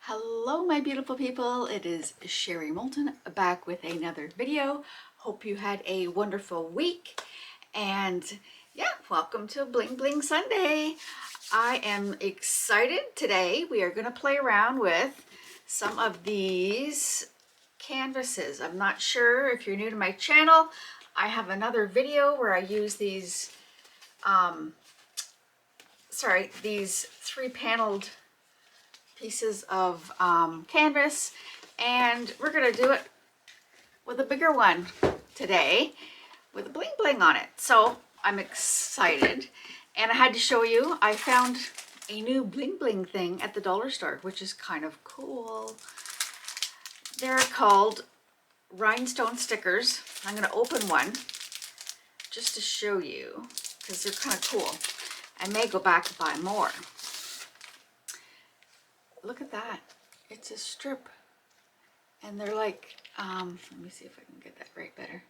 Hello my beautiful people, it is Sherry Moulton back with another video. Hope you had a wonderful week and yeah, welcome to Bling Bling Sunday. I am excited. Today we are going to play around with some of these canvases. I'm not sure if you're new to my channel, I have another video where I use these these three-paneled pieces of canvas, and we're gonna do it with a bigger one today with a bling bling on it. So I'm excited, and I had to show you, I found a new bling bling thing at the dollar store, which is kind of cool. They're called Rhinestone Stickers. I'm gonna open one just to show you because they're kind of cool. I may go back and buy more. Look at that. It's a strip. And they're like, let me see if I can get that right better.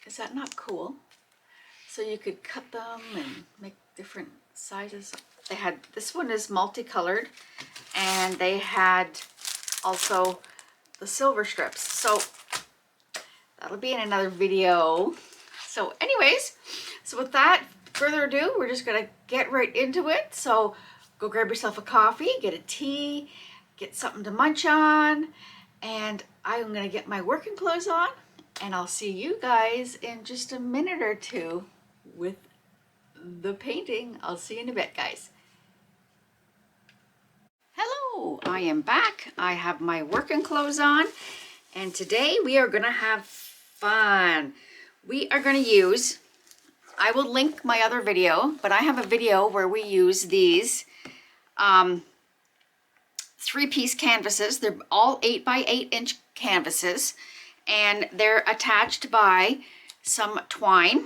Is that not cool? So you could cut them and make different sizes. They had, this one is multicolored, and they had also the silver strips. So that'll be in another video. So anyways, so with that further ado, we're just gonna get right into it. So go grab yourself a coffee, get a tea, get something to munch on, and I'm gonna get my working clothes on, and I'll see you guys in just a minute or two with the painting. I'll see you in a bit, guys. Hello, I am back. I have my working clothes on, and today we are gonna have fun. We are gonna use, I will link my other video, but I have a video where we use these three-piece canvases. They're all 8x8 canvases, and they're attached by some twine,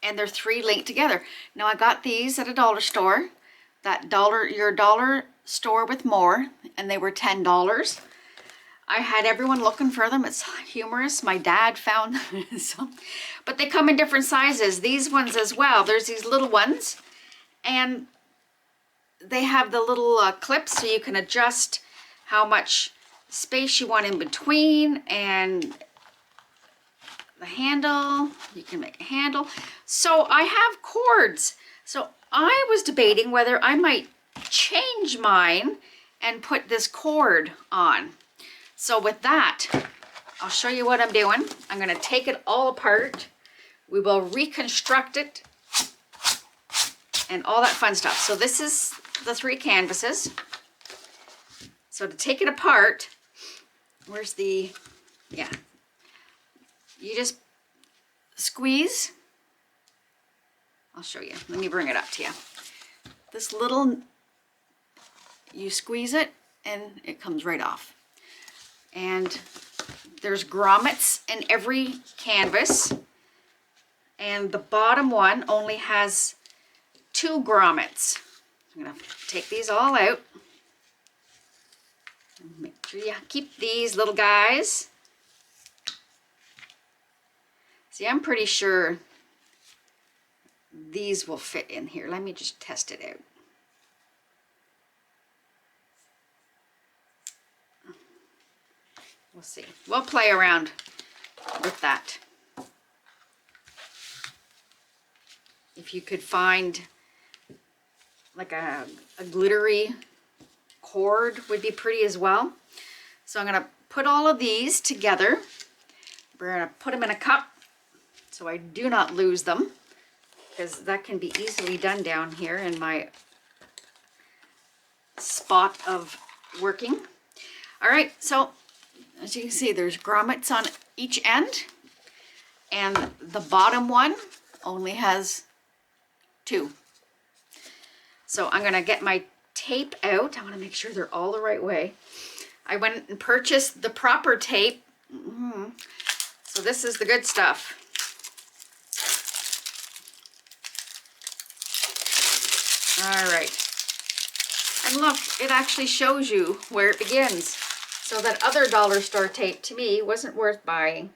and they're three linked together. Now I got these at a dollar store, your dollar store with more, and they were $10. I had everyone looking for them. It's humorous. My dad found some, but they come in different sizes. These ones as well. There's these little ones, and they have the little clips so you can adjust how much space you want in between, and the handle, you can make a handle. So I have cords. So I was debating whether I might change mine and put this cord on. So with that, I'll show you what I'm doing. I'm gonna take it all apart. We will reconstruct it and all that fun stuff. So this is the three canvases. So to take it apart, where's the, yeah, you just squeeze. I'll show you. Let me bring it up to you. This little, you squeeze it and it comes right off. And there's grommets in every canvas, and the bottom one only has 2 grommets. I'm gonna take these all out. Make sure you keep these little guys. See, I'm pretty sure these will fit in here. Let me just test it out. We'll see. We'll play around with that. If you could find like a glittery cord would be pretty as well. So I'm gonna put all of these together. We're gonna put them in a cup so I do not lose them, because that can be easily done down here in my spot of working. All right, so as you can see, there's grommets on each end, and the bottom one only has 2. So I'm gonna get my tape out. I wanna make sure they're all the right way. I went and purchased the proper tape. So this is the good stuff. All right. And look, it actually shows you where it begins. So that other dollar store tape to me wasn't worth buying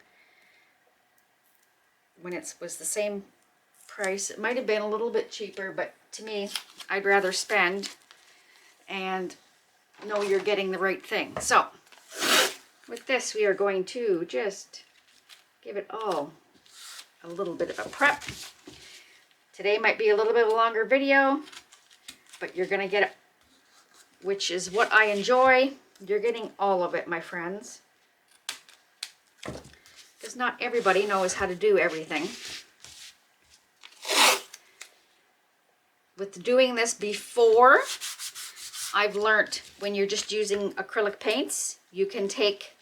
when it was the same price. It might have been a little bit cheaper, but to me, I'd rather spend. And know you're getting the right thing. So with this, we are going to just give it all a little bit of a prep. Today might be a little bit of a longer video, but you're gonna get it, which is what I enjoy. You're getting all of it, my friends, because not everybody knows how to do everything. With doing this before, I've learnt when you're just using acrylic paints, you can take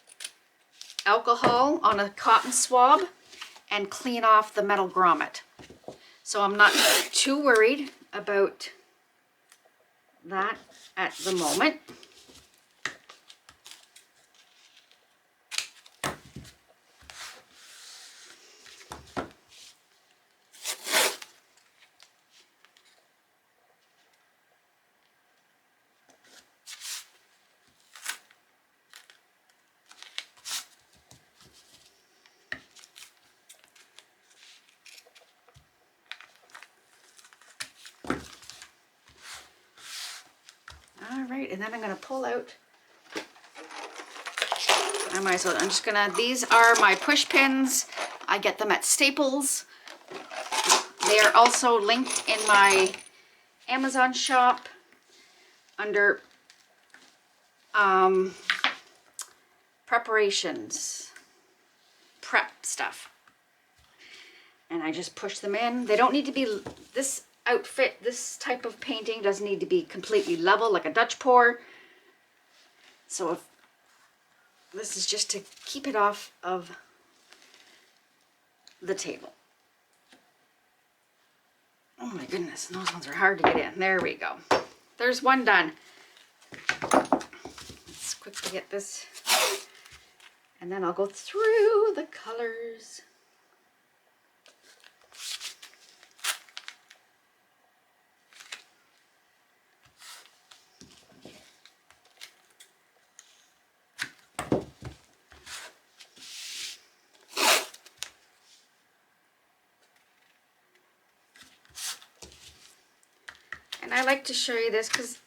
alcohol on a cotton swab and clean off the metal grommet. So I'm not too worried about that at the moment. All right, and then I'm going to pull out, I'm just going to, these are my push pins. I get them at Staples. They are also linked in my Amazon shop under preparations, prep stuff. And I just push them in. They don't need to be, this outfit, this type of painting doesn't need to be completely level like a Dutch pour. So if this is just to keep it off of the table. Oh my goodness, those ones are hard to get in. There we go. There's one done. Let's quickly get this, and then I'll go through the colors. And I like to show you this because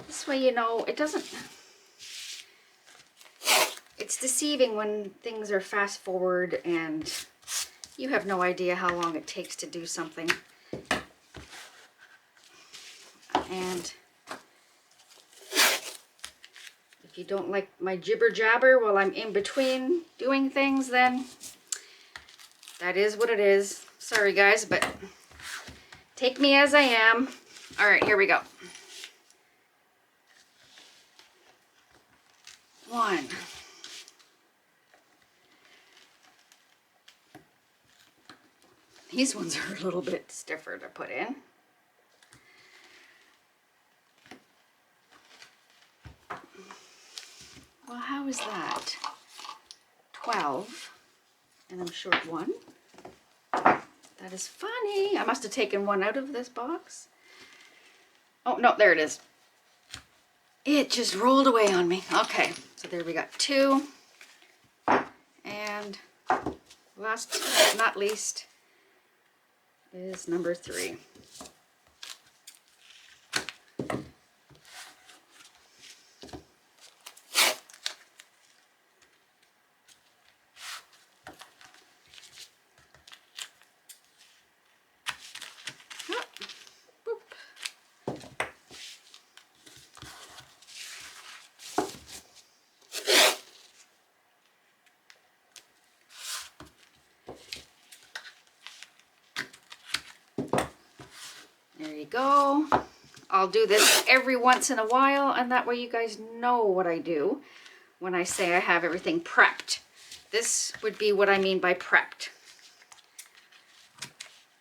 this way you know it doesn't, it's deceiving when things are fast forward and you have no idea how long it takes to do something. And if you don't like my jibber jabber while I'm in between doing things, then that is what it is. Sorry guys, but take me as I am. All right, here we go. One. These ones are a little bit stiffer to put in. Well, how is that? 12, and I'm short one. That is funny. I must have taken one out of this box. Oh, no, there it is. It just rolled away on me. Okay, so there we got 2. And last but not least is number 3. There you go. I'll do this every once in a while, and that way you guys know what I do when I say I have everything prepped. This would be what I mean by prepped.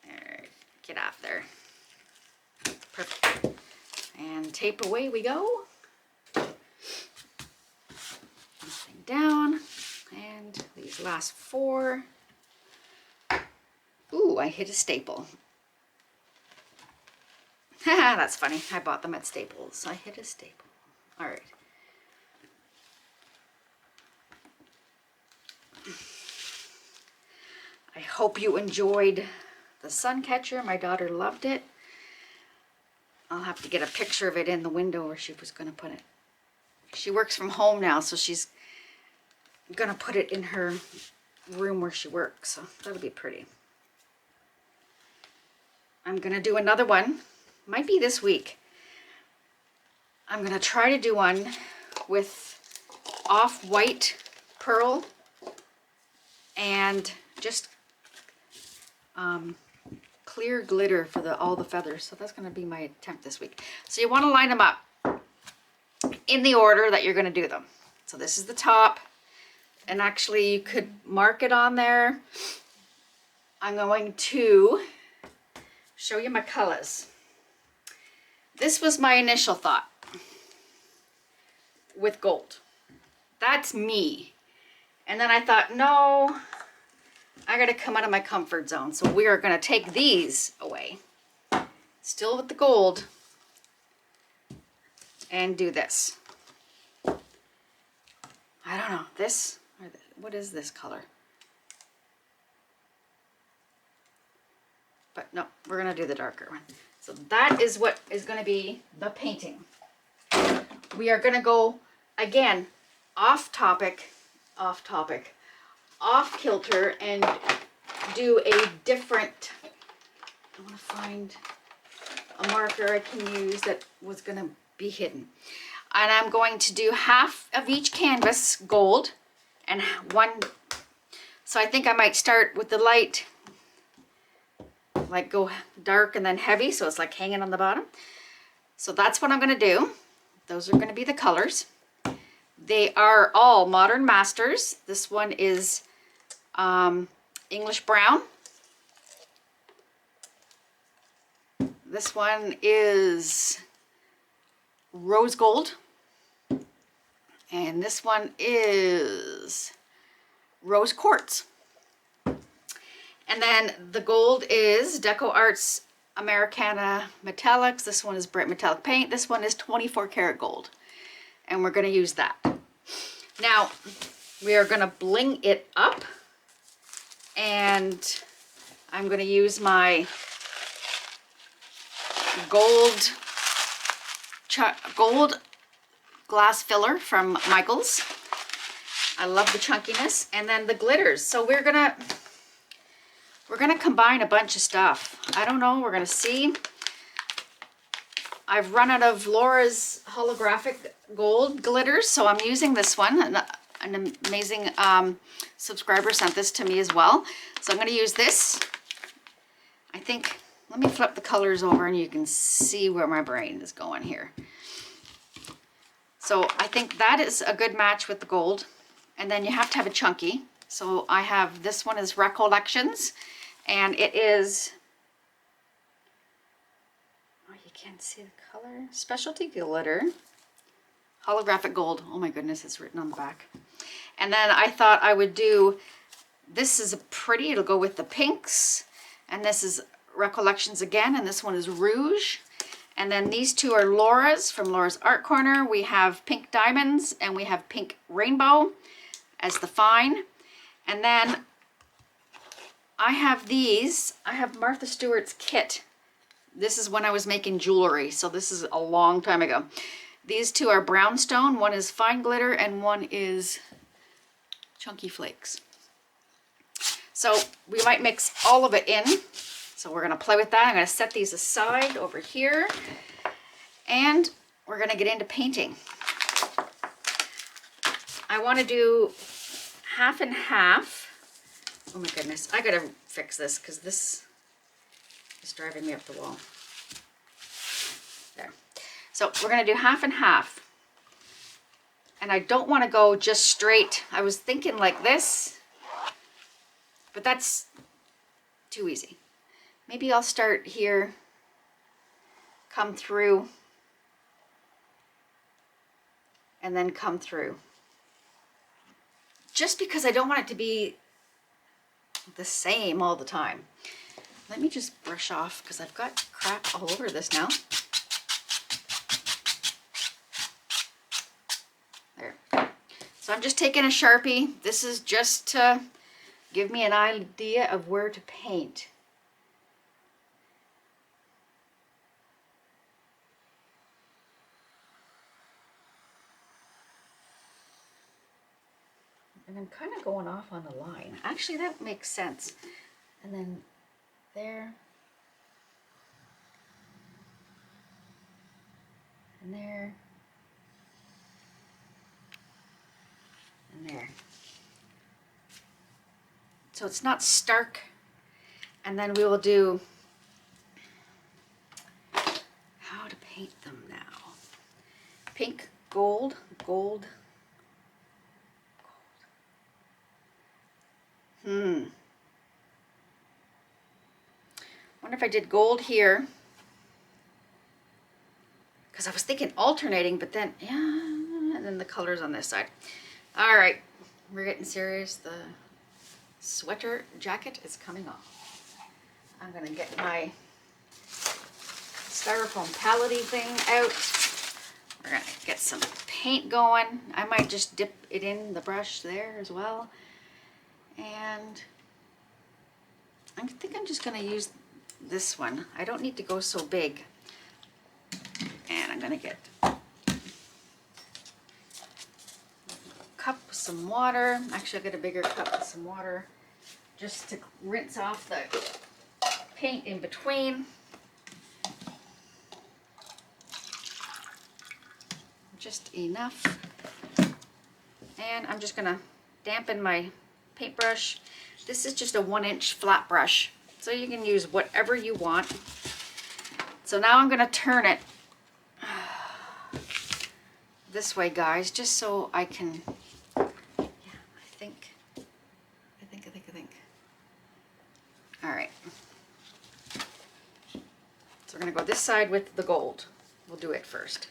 There, get off there. Perfect. And tape away we go. This thing down, and these last 4. Ooh, I hit a staple. Haha, that's funny. I bought them at Staples. I hit a staple. All right. I hope you enjoyed the sun catcher. My daughter loved it. I'll have to get a picture of it in the window where she was going to put it. She works from home now, so she's gonna put it in her room where she works, so that'll be pretty. I'm gonna do another one, might be this week. I'm gonna try to do one with off-white pearl and just clear glitter for all the feathers. So that's gonna be my attempt this week. So you wanna line them up in the order that you're gonna do them. So this is the top, and actually you could mark it on there. I'm going to show you my colors. This was my initial thought with gold. That's me. And then I thought, no, I gotta come out of my comfort zone. So we are gonna take these away, still with the gold, and do this. I don't know, this, what is this color? But no, we're gonna do the darker one. So that is what is gonna be the painting. We are gonna go, again, off kilter, and do a different, I wanna find a marker I can use that was gonna be hidden. And I'm going to do half of each canvas gold and one, so I think I might start with the light, like go dark and then heavy, so it's like hanging on the bottom. So that's what I'm gonna do. Those are gonna be the colors. They are all Modern Masters. This one is English Brown. This one is Rose Gold. And this one is Rose Quartz. And then the gold is DecoArt's Americana Metallics. This one is bright metallic paint. This one is 24 karat gold. And we're gonna use that. Now, we are gonna bling it up. And I'm gonna use my gold glass filler from Michaels. I love the chunkiness. And then the glitters. So we're gonna combine a bunch of stuff. I don't know, we're gonna see. I've run out of Laura's holographic gold glitters, so I'm using this one. An amazing subscriber sent this to me as well. So I'm gonna use this. I think, let me flip the colors over and you can see where my brain is going here. So I think that is a good match with the gold. And then you have to have a chunky. So I have, this one is Recollections, and it is, oh, you can't see the color, specialty glitter, holographic gold. Oh my goodness, it's written on the back. And then I thought I would do, this is a pretty, it'll go with the pinks, and this is Recollections again, and this one is Rouge. And then these two are Laura's, from Laura's Art Corner. We have Pink Diamonds, and we have Pink Rainbow as the fine. And then I have these, I have Martha Stewart's kit. This is when I was making jewelry, so this is a long time ago. These two are Brownstone, one is fine glitter and one is chunky flakes. So we might mix all of it in. So we're gonna play with that. I'm gonna set these aside over here, and we're gonna get into painting. I wanna do half and half. Oh my goodness, I gotta fix this because this is driving me up the wall. There. So we're gonna do half and half. And I don't wanna go just straight. I was thinking like this, but that's too easy. Maybe I'll start here, come through, and then come through. Just because I don't want it to be the same all the time. Let me just brush off because I've got crap all over this now. There. So I'm just taking a Sharpie. This is just to give me an idea of where to paint. And I'm kind of going off on the line. Actually, that makes sense. And then there. And there. And there. So it's not stark. And then we will do how to paint them now. Pink, gold, gold. Wonder if I did gold here. Because I was thinking alternating, but then, yeah, and then the colors on this side. All right, we're getting serious. The sweater jacket is coming off. I'm gonna get my styrofoam palette thing out. We're gonna get some paint going. I might just dip it in the brush there as well. And I think I'm just gonna use this one. I don't need to go so big. And I'm gonna get a cup with some water. Actually, I'll get a bigger cup with some water just to rinse off the paint in between. Just enough. And I'm just gonna dampen my paintbrush. This is just a 1-inch flat brush, so you can use whatever you want. So now I'm gonna turn it this way, guys, just so I can, yeah, I think. All right. So we're gonna go this side with the gold. We'll do it first.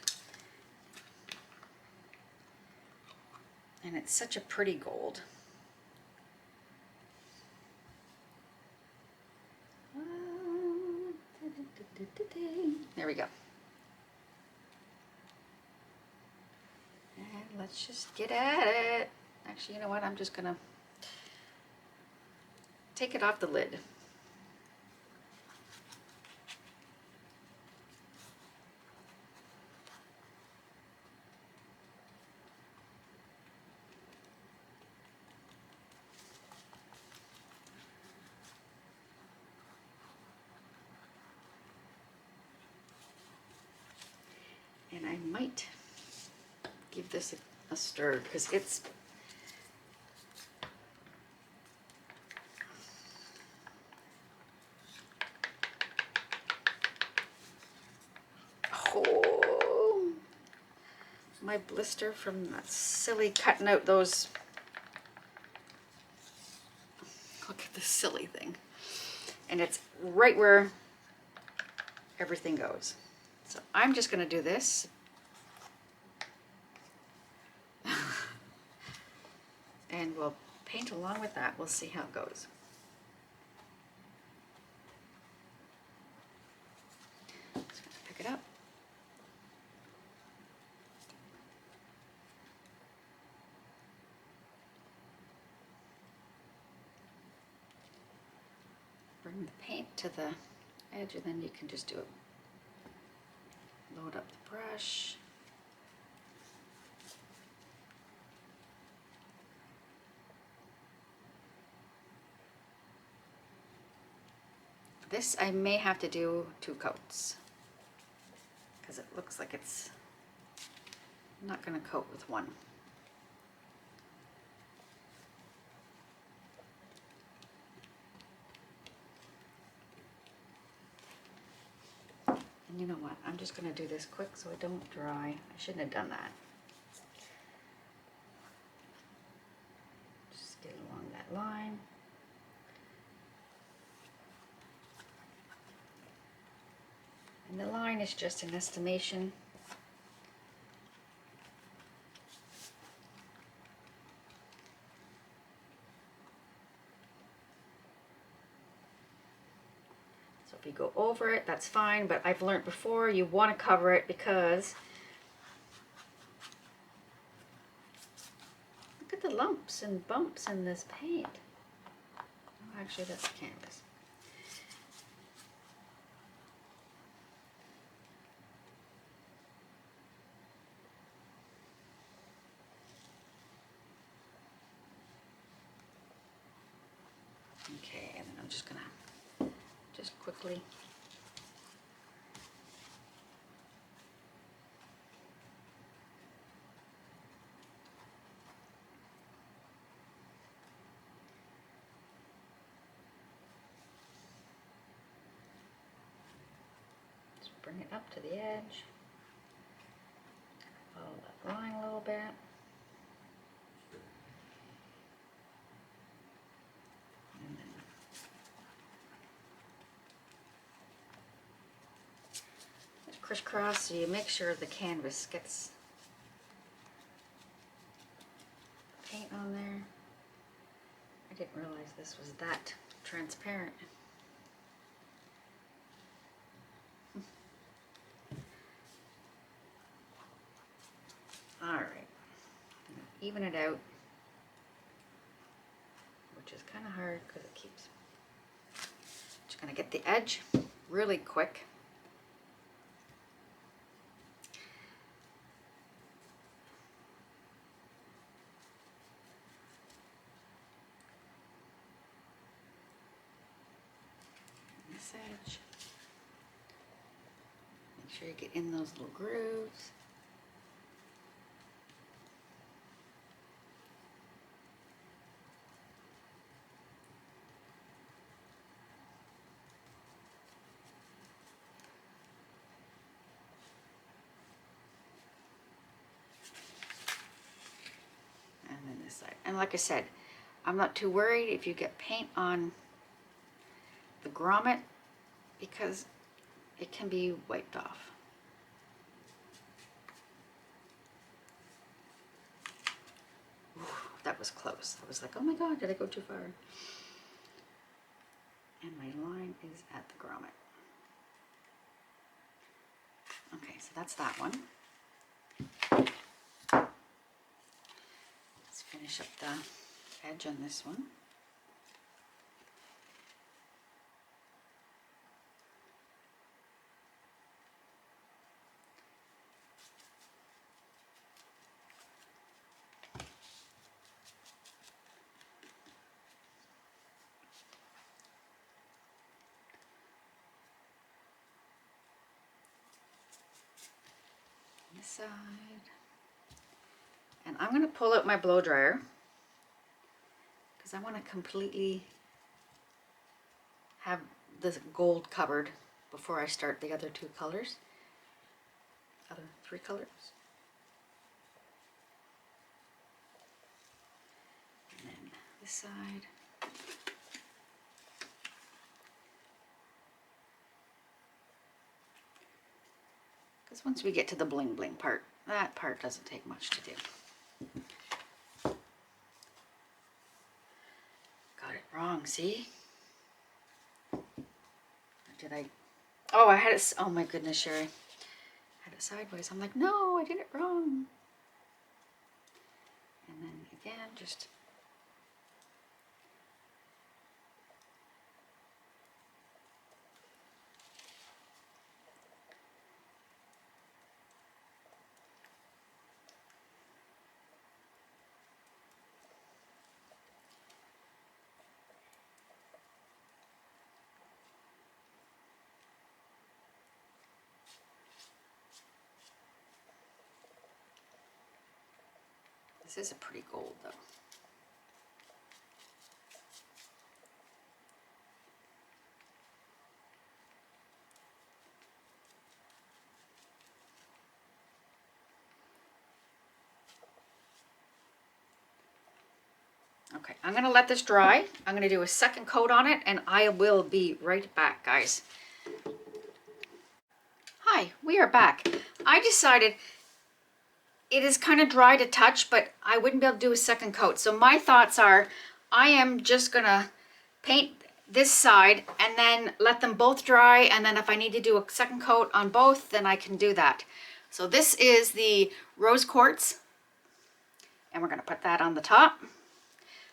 And it's such a pretty gold. There we go. And let's just get at it. Actually, you know what? I'm just gonna take it off the lid. And I might give this a stir because it's my blister from that silly cutting out those. Look at this silly thing. And it's right where everything goes. So I'm just going to do this. And we'll paint along with that. We'll see how it goes. Just going to pick it up. Bring the paint to the edge, and then you can just do it. Load up the brush. This I may have to do 2 coats because it looks like it's not going to coat with one. And you know what? I'm just going to do this quick so it don't dry. I shouldn't have done that. Just get along that line. And the line is just an estimation. So if you go over it, that's fine, but I've learned before you want to cover it because look at the lumps and bumps in this paint. Oh, actually, that's canvas. I'm just gonna quickly just bring it up to the edge, follow that line a little bit. Crisscross so you make sure the canvas gets paint on there. I didn't realize this was that transparent. Alright, even it out, which is kind of hard because it keeps. Just going to get the edge really quick. Edge. Make sure you get in those little grooves. And then this side. And like I said, I'm not too worried if you get paint on the grommet, because it can be wiped off. Ooh, that was close. I was like, oh my god, did I go too far? And my line is at the grommet. Okay, so that's that one. Let's finish up the edge on this one. Side, and I'm going to pull out my blow dryer because I want to completely have the gold covered before I start the other two colors, other three colors. And then this side. Because once we get to the bling bling part, that part doesn't take much to do. Got it wrong, see? Or did I? Oh, I had it, oh my goodness, Sherry. I had it sideways. I'm like, no, I did it wrong. And then again, just this is a pretty gold though. Okay, I'm gonna let this dry. I'm gonna do a second coat on it and I will be right back, guys. Hi, we are back. I decided it is kind of dry to touch, but I wouldn't be able to do a second coat. So my thoughts are, I am just gonna paint this side and then let them both dry, and then if I need to do a second coat on both, then I can do that. So this is the rose quartz, and we're gonna put that on the top.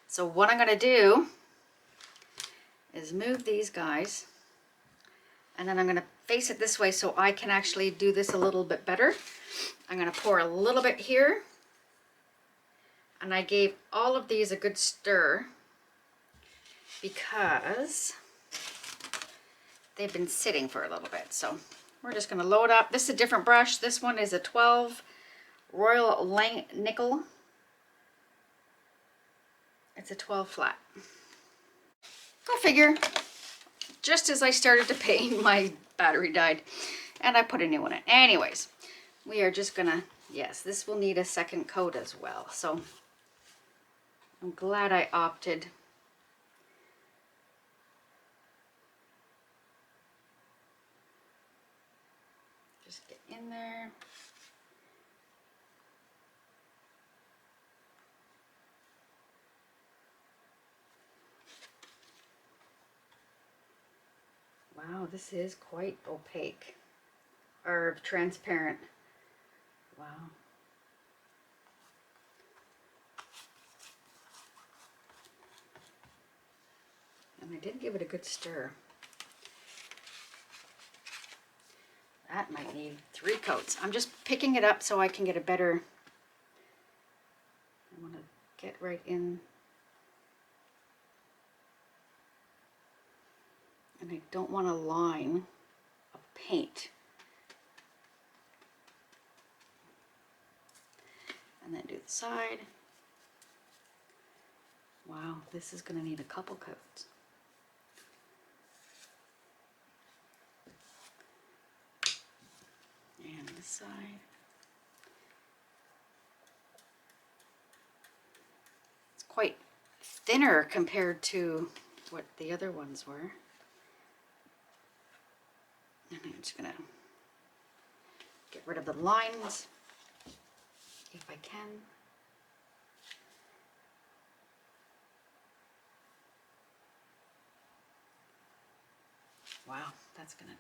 So what I'm gonna do is move these guys, and then I'm gonna face it this way so I can actually do this a little bit better. I'm gonna pour a little bit here, and I gave all of these a good stir because they've been sitting for a little bit. So we're just going to load up. This is a different brush. This one is a 12 Royal Nickel. It's a 12 flat. Go figure. Just as I started to paint, my battery died and I put a new one in. Anyways, we are just gonna, yes, this will need a second coat as well. So I'm glad I opted. Just get in there. Wow, this is quite opaque or transparent. Wow. And I did give it a good stir. That might need 3 coats. I'm just picking it up so I can get a better, I want to get right in. And I don't want a line of paint. And then do the side. Wow, this is going to need a couple coats. And this side. It's quite thinner compared to what the other ones were. And I'm just going to get rid of the lines if I can. Wow, that's gonna.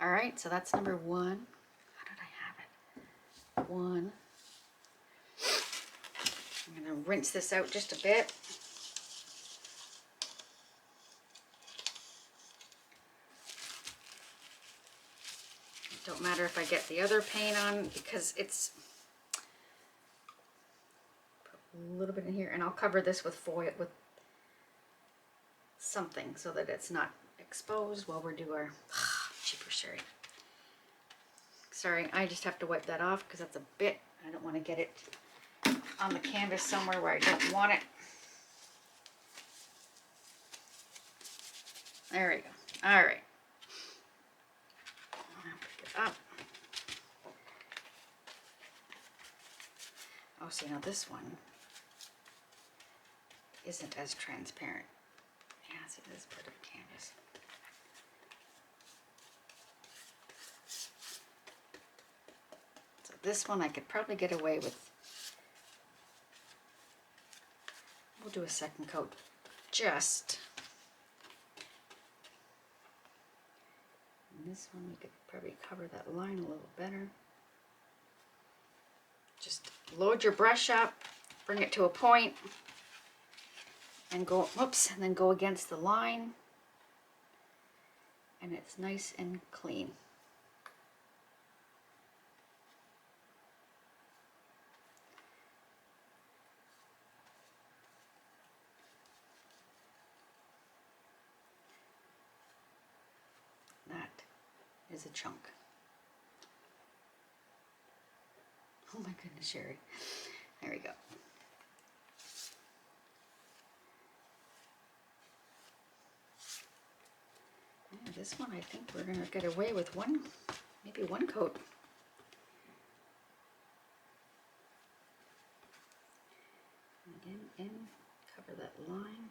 All right, so that's number 1. How did I have it? 1. I'm gonna rinse this out just a bit. It don't matter if I get the other paint on because it's put a little bit in here, and I'll cover this with foil with something so that it's not exposed while we do our cheaper sherry. Sorry, I just have to wipe that off because that's a bit, I don't want to get it on the canvas somewhere where I don't want it. There we go. All right. I'll pick it up. Oh, see, now this one isn't as transparent. Yeah, see, this is part of canvas. So this one I could probably get away with. We'll do a second coat just. And this one we could probably cover that line a little better. Just load your brush up, bring it to a point, and go, whoops, and then go against the line. And it's nice and clean. That is a chunk. Oh my goodness, Sherry. There we go. Yeah, this one I think we're going to get away with one, maybe one coat. Again, in, cover that line.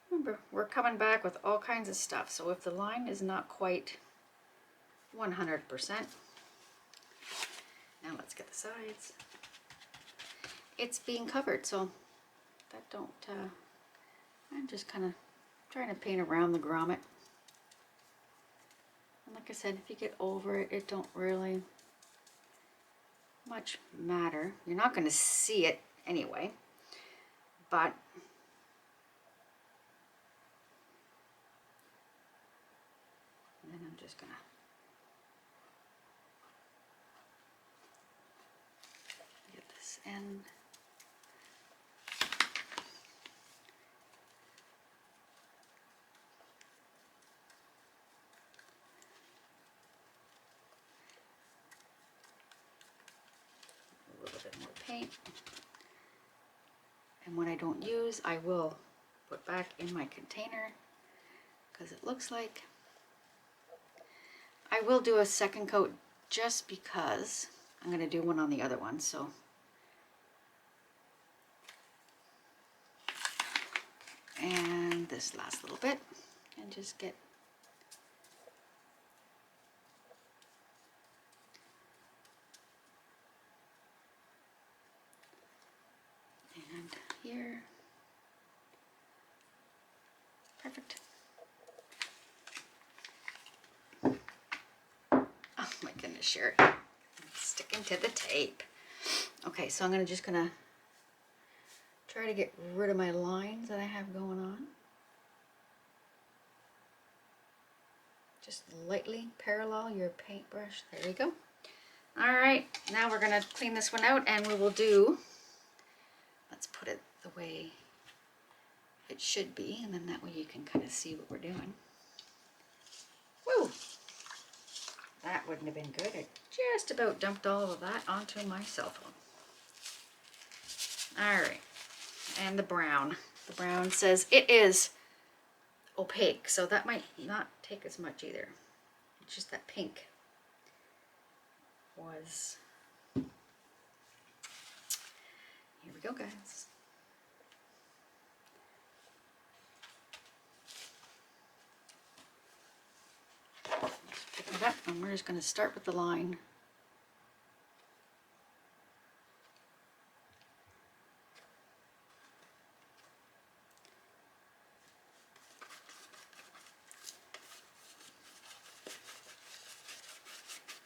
Remember, we're coming back with all kinds of stuff, so if the line is not quite 100%, now let's get the sides. It's being covered, so that don't, I'm just kind of trying to paint around the grommet. And like I said, if you get over it, it don't really much matter. You're not going to see it anyway, but and then I'm just gonna end. A little bit more paint. And what I don't use, I will put back in my container because it looks like I will do a second coat just because I'm going to do one on the other one. So and this last little bit, and just get and here. Perfect. Oh my goodness, Sherry. Sticking to the tape. Okay, so I'm just gonna try to get rid of my lines that I have going on. Just lightly parallel your paintbrush. There you go. All right, now we're gonna clean this one out and we will do, let's put it the way it should be, and then that way you can kind of see what we're doing. Woo! That wouldn't have been good. I just about dumped all of that onto my cell phone. All right, and the brown. The brown says it is opaque, so that might not take as much either. It's just that pink was. Here we go, guys. Just pick it up, and we're just going to start with the line.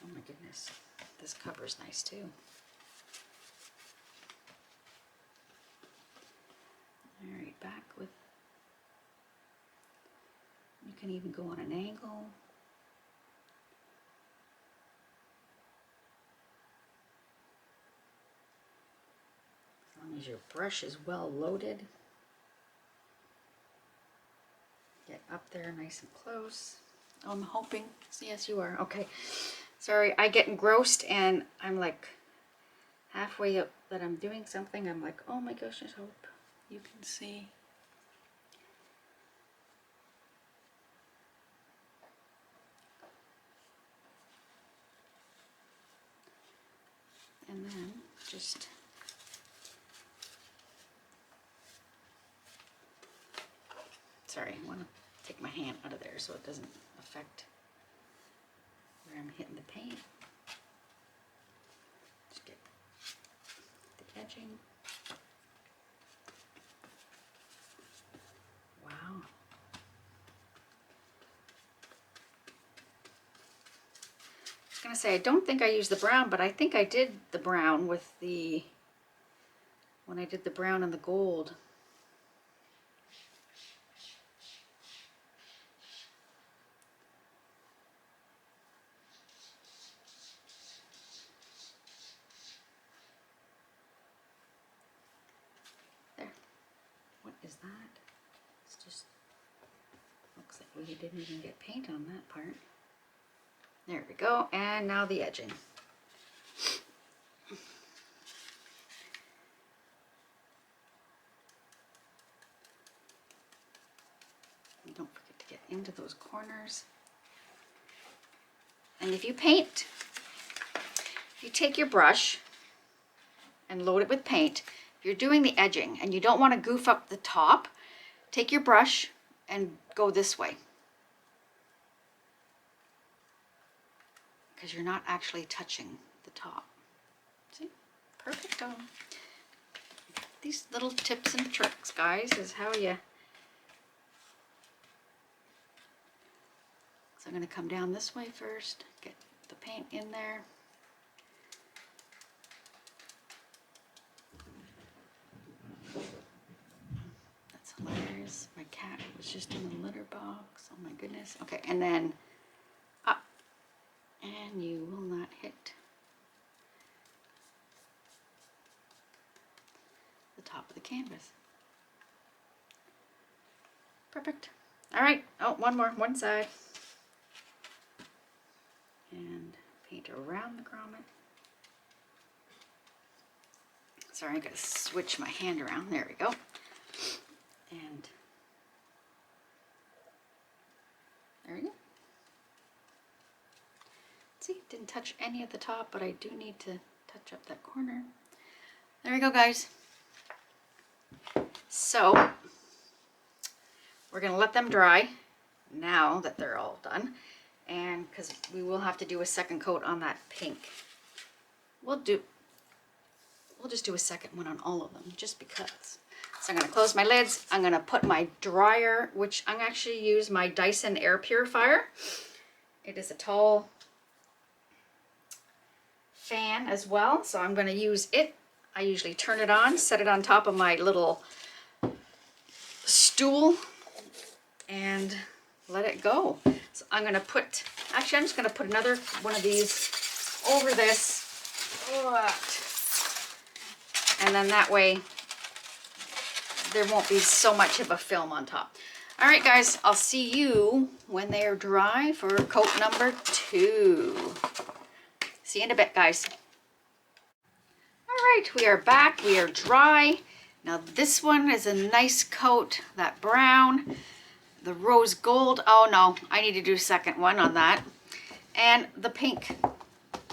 Oh my goodness, this cover's nice too. All right, back with, you can even go on an angle. As long as your brush is well loaded. Get up there nice and close. Oh, I'm hoping, yes you are, okay. Sorry, I get engrossed and I'm like halfway up that I'm doing something. I'm like, oh my gosh, I hope you can see. And then just sorry, I want to take my hand out of there so it doesn't affect where I'm hitting the paint. Just get the edging. Wow. I was gonna say, I don't think I used the brown, but I think I did the brown with the, when I did the brown and the gold. There. What is that? It's just, looks like we didn't even get paint on that part. There we go, and now the edging. And don't forget to get into those corners. And if you paint, if you take your brush and load it with paint, if you're doing the edging and you don't want to goof up the top, take your brush and go this way. Because you're not actually touching the top. See? Perfect. These little tips and tricks, guys, is how you... So I'm going to come down this way first, get the paint in there. That's hilarious. My cat was just in the litter box. Oh my goodness. Okay, and then up. And you will not hit top of the canvas. Perfect. All right. Oh, one more, one side. And paint around the grommet. Sorry, I gotta switch my hand around. There we go. And there we go. See, didn't touch any at the top, but I do need to touch up that corner. There we go, guys. So we're gonna let them dry now that they're all done, and because we will have to do a second coat on that pink. We'll just do a second one on all of them, just because. So I'm gonna close my lids. I'm gonna put my dryer, which I'm actually use my Dyson air purifier. It is a tall fan as well, so I'm gonna use it. I usually turn it on, set it on top of my little stool, and let it go. So I'm gonna put, actually I'm just gonna put another one of these over this. And then that way there won't be so much of a film on top. All right, guys, I'll see you when they are dry for coat number 2. See you in a bit, guys. All right, we are back. We are dry. Now this one is a nice coat, that brown, the rose gold. Oh no, I need to do a second one on that. And the pink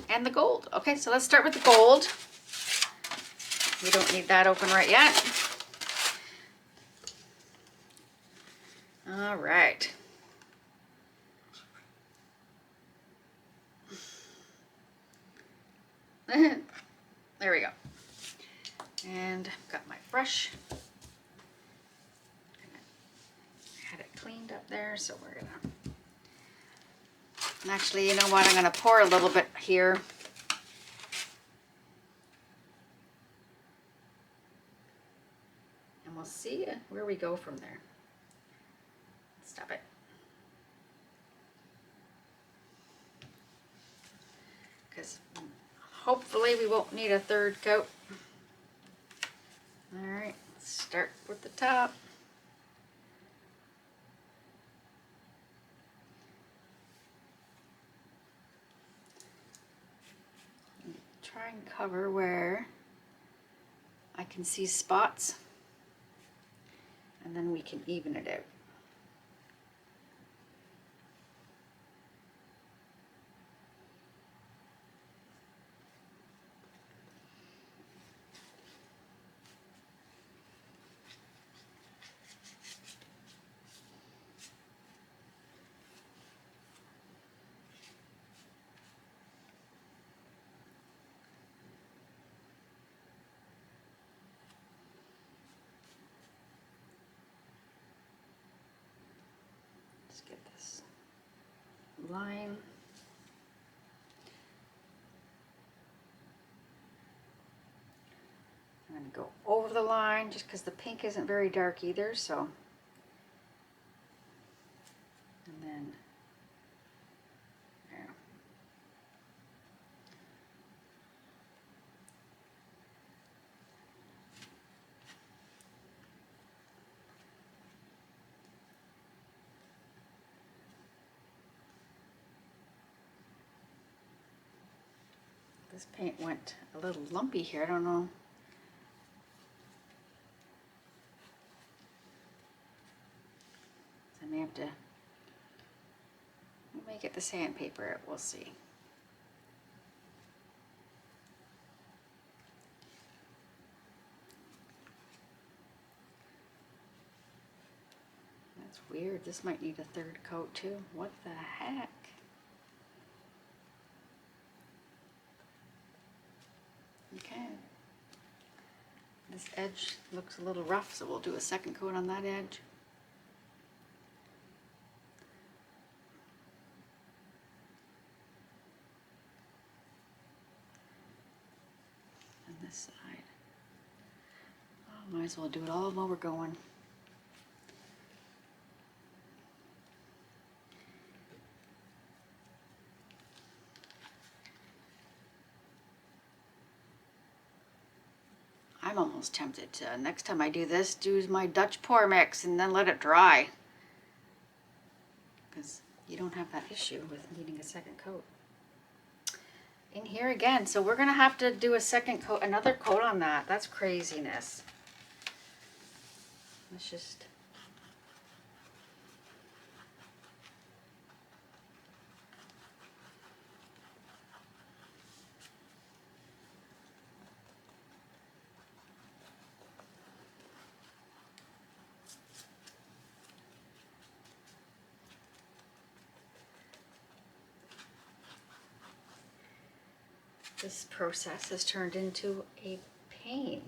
and the gold. Okay, so let's start with the gold. We don't need that open right yet. All right. There we go. And I've got my brush. I had it cleaned up there, so we're gonna... And actually, you know what? I'm gonna pour a little bit here. And we'll see where we go from there. Stop it. Because hopefully we won't need a third coat. All right, let's start with the top. Try and cover where I can see spots, and then we can even it out. Get this line. I'm going to go over the line just because the pink isn't very dark either, so. And then there. This paint went a little lumpy here, I don't know. I may have to get the sandpaper, we'll see. That's weird, this might need a third coat too. What the heck? Okay, this edge looks a little rough, so we'll do a second coat on that edge. And this side. Oh, might as well do it all while we're going. I'm almost almost tempted to, next time I do this, do my Dutch pour mix and then let it dry. Because you don't have that issue with needing a second coat. In here again, so we're gonna have to do a second coat, another coat on that. That's craziness. Let's just... This process has turned into a pain.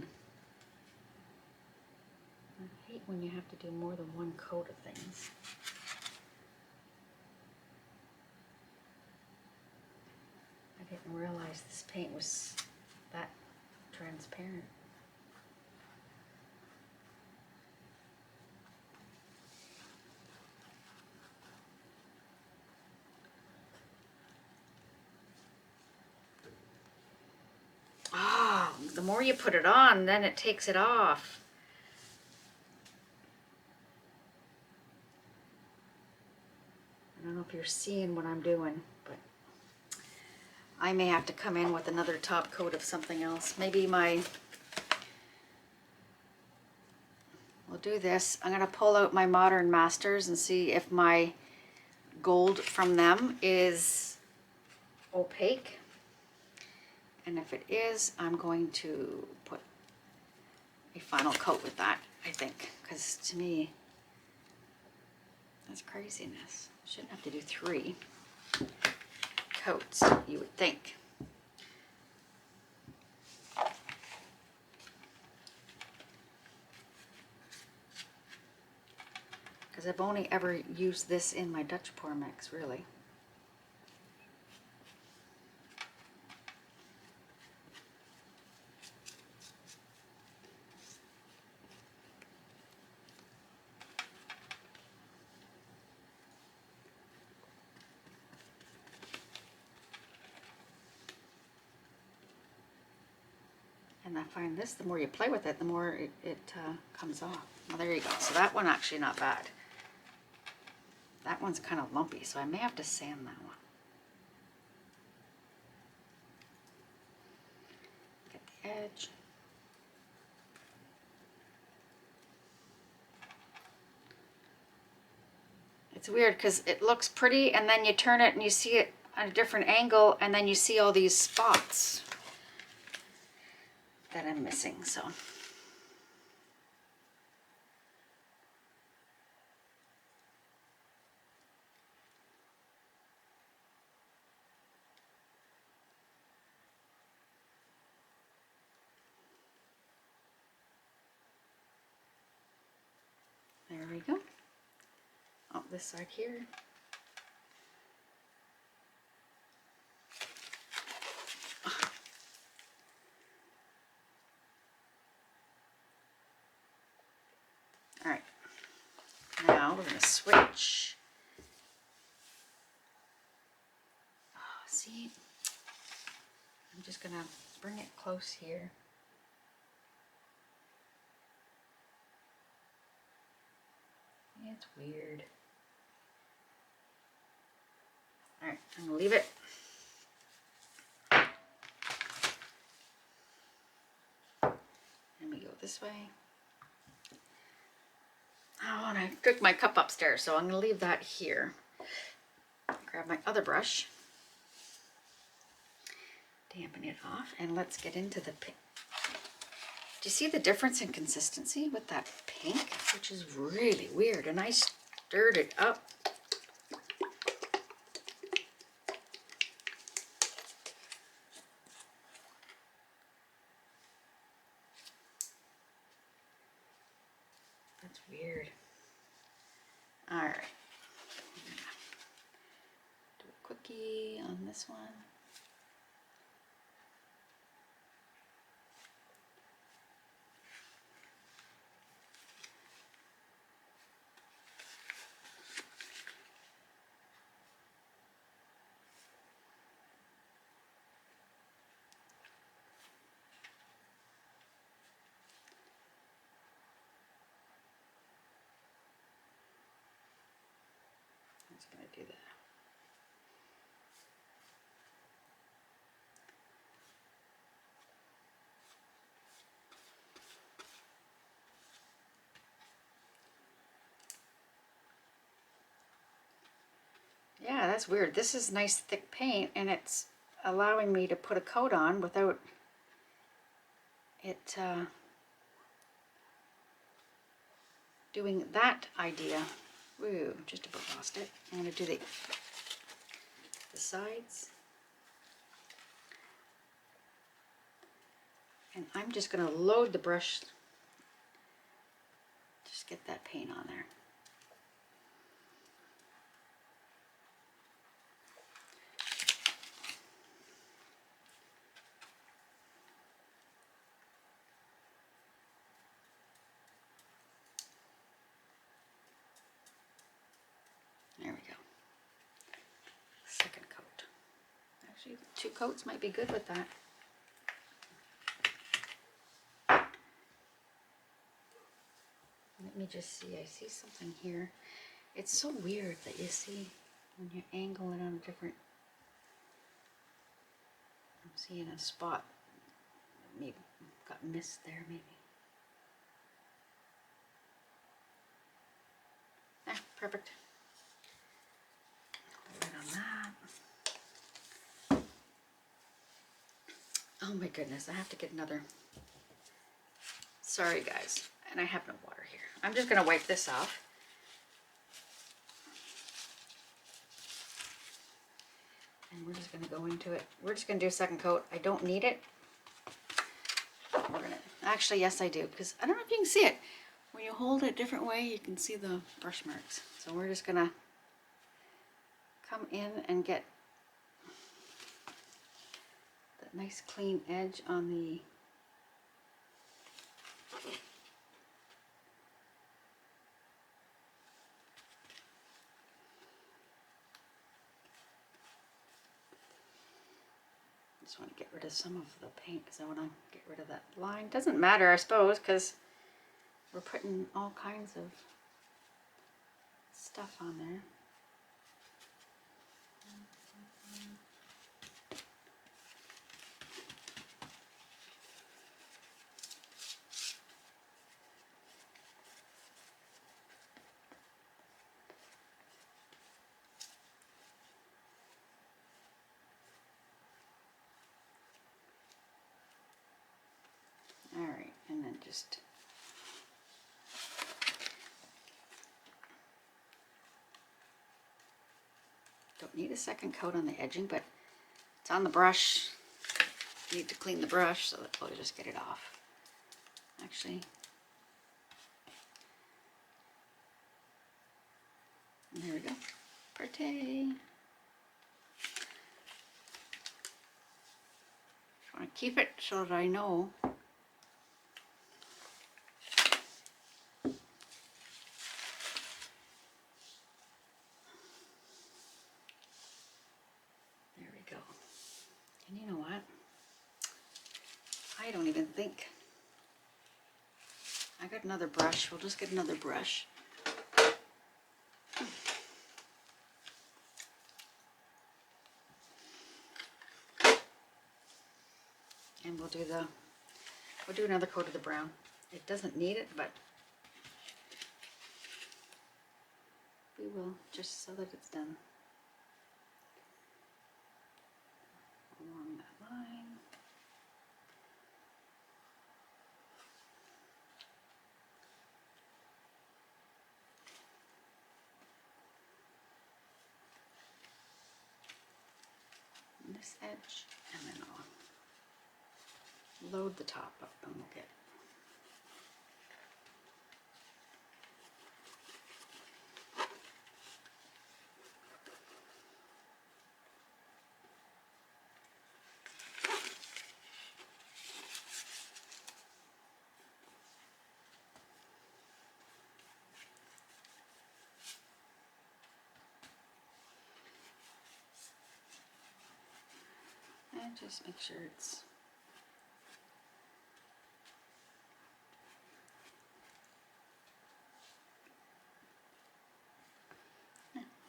I hate when you have to do more than one coat of things. I didn't realize this paint was that transparent. Oh, the more you put it on, then it takes it off. I don't know if you're seeing what I'm doing, but I may have to come in with another top coat of something else. Maybe we'll do this. I'm gonna pull out my Modern Masters and see if my gold from them is opaque. And if it is, I'm going to put a final coat with that, I think, because to me, that's craziness. Shouldn't have to do 3 coats, you would think. Because I've only ever used this in my Dutch pour mix, really. And I find this, the more you play with it, the more it comes off. Well, there you go. So that one actually not bad. That one's kind of lumpy, so I may have to sand that one. Get the edge. It's weird because it looks pretty and then you turn it and you see it at a different angle and then you see all these spots that I'm missing, so. There we go. Oh, this side here. All right, now we're going to switch. Oh, see, I'm just going to bring it close here. It's weird. All right, I'm going to leave it. And we go this way. Oh, and I took my cup upstairs, so I'm going to leave that here. Grab my other brush, dampen it off, and let's get into the pink. Do you see the difference in consistency with that pink, which is really weird? And I stirred it up. That's weird. All right. Do a quickie on this one. Yeah, that's weird. This is nice thick paint and it's allowing me to put a coat on without it doing that idea. Woo, just about lost it. I'm going to do the sides. And I'm just going to load the brush. Just get that paint on there. There we go. Second coat. Actually, 2 coats might be good with that. Let me just see. I see something here. It's so weird that you see when you angle it on a different. I'm seeing a spot. Maybe got missed there, maybe. Ah, perfect. Right on that. Oh my goodness, I have to get another. Sorry guys, and I have no water here. I'm just gonna wipe this off. And we're just gonna go into it. We're just gonna do a second coat. I don't need it. We're gonna, actually yes I do, because I don't know if you can see it. When you hold it a different way, you can see the brush marks. So we're just gonna come in and get that nice clean edge on the just want to get rid of some of the paint because I want to get rid of that line. Doesn't matter, I suppose, because we're putting all kinds of stuff on there. All right, and then just don't need a second coat on the edging, but it's on the brush. Need to clean the brush, so that we'll just get it off. Actually, there we go. Pretty. I want to keep it so that I know. There we go. And you know what? I don't even think. I got another brush. We'll just get another brush. And we'll do another coat of the brown. It doesn't need it, but we will, just so that it's done. Along that line. And this edge, and then I'll load the top up and we'll get and just make sure it's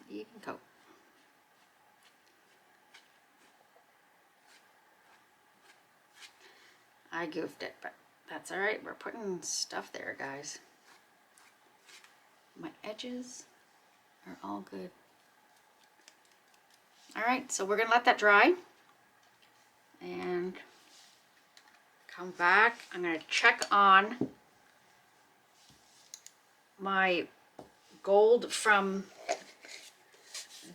even coat. I goofed it, but that's all right. We're putting stuff there, guys. My edges are all good. All right, so we're gonna let that dry and come back. I'm gonna check on my gold from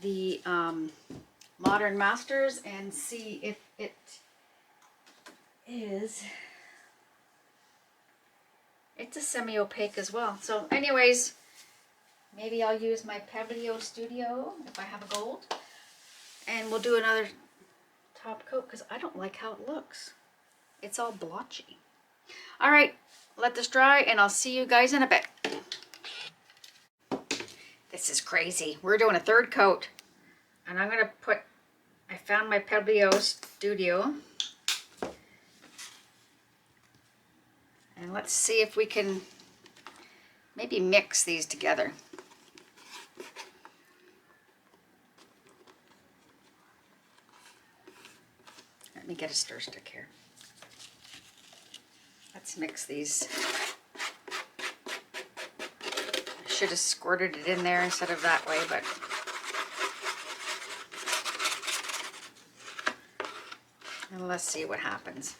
the Modern Masters and see if it is. It's a semi-opaque as well. So anyways, maybe I'll use my Pebeo Studio if I have a gold. And we'll do another top coat because I don't like how it looks. It's all blotchy. All right, let this dry and I'll see you guys in a bit. This is crazy. We're doing a third coat. And I'm gonna put, I found my Pebeo Studio. And let's see if we can maybe mix these together. Let me get a stir stick here. Let's mix these. I should have squirted it in there instead of that way, but and let's see what happens.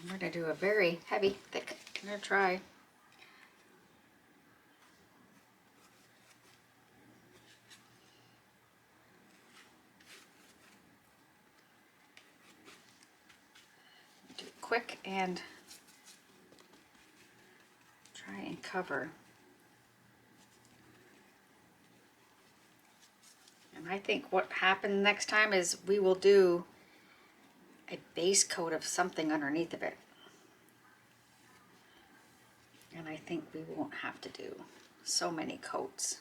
I'm going to do a very heavy, thick. I'm going to try. Do it quick and try and cover. And I think what happened next time is we will do a base coat of something underneath of it. And I think we won't have to do so many coats.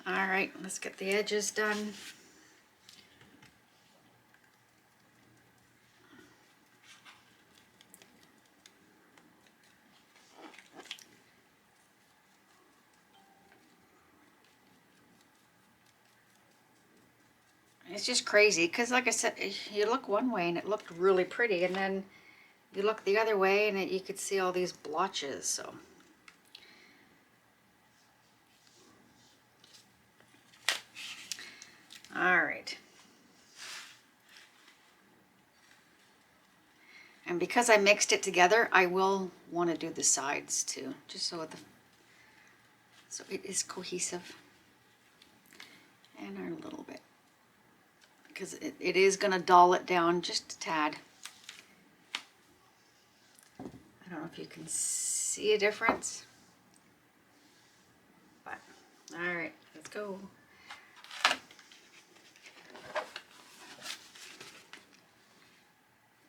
All right, let's get the edges done. It's just crazy because, like I said, you look one way and it looked really pretty, and then you look the other way and you could see all these blotches. So all right. And because I mixed it together, I will want to do the sides too, just so it is cohesive. And a little bit, because it is going to dull it down just a tad. I don't know if you can see a difference, but all right, let's go.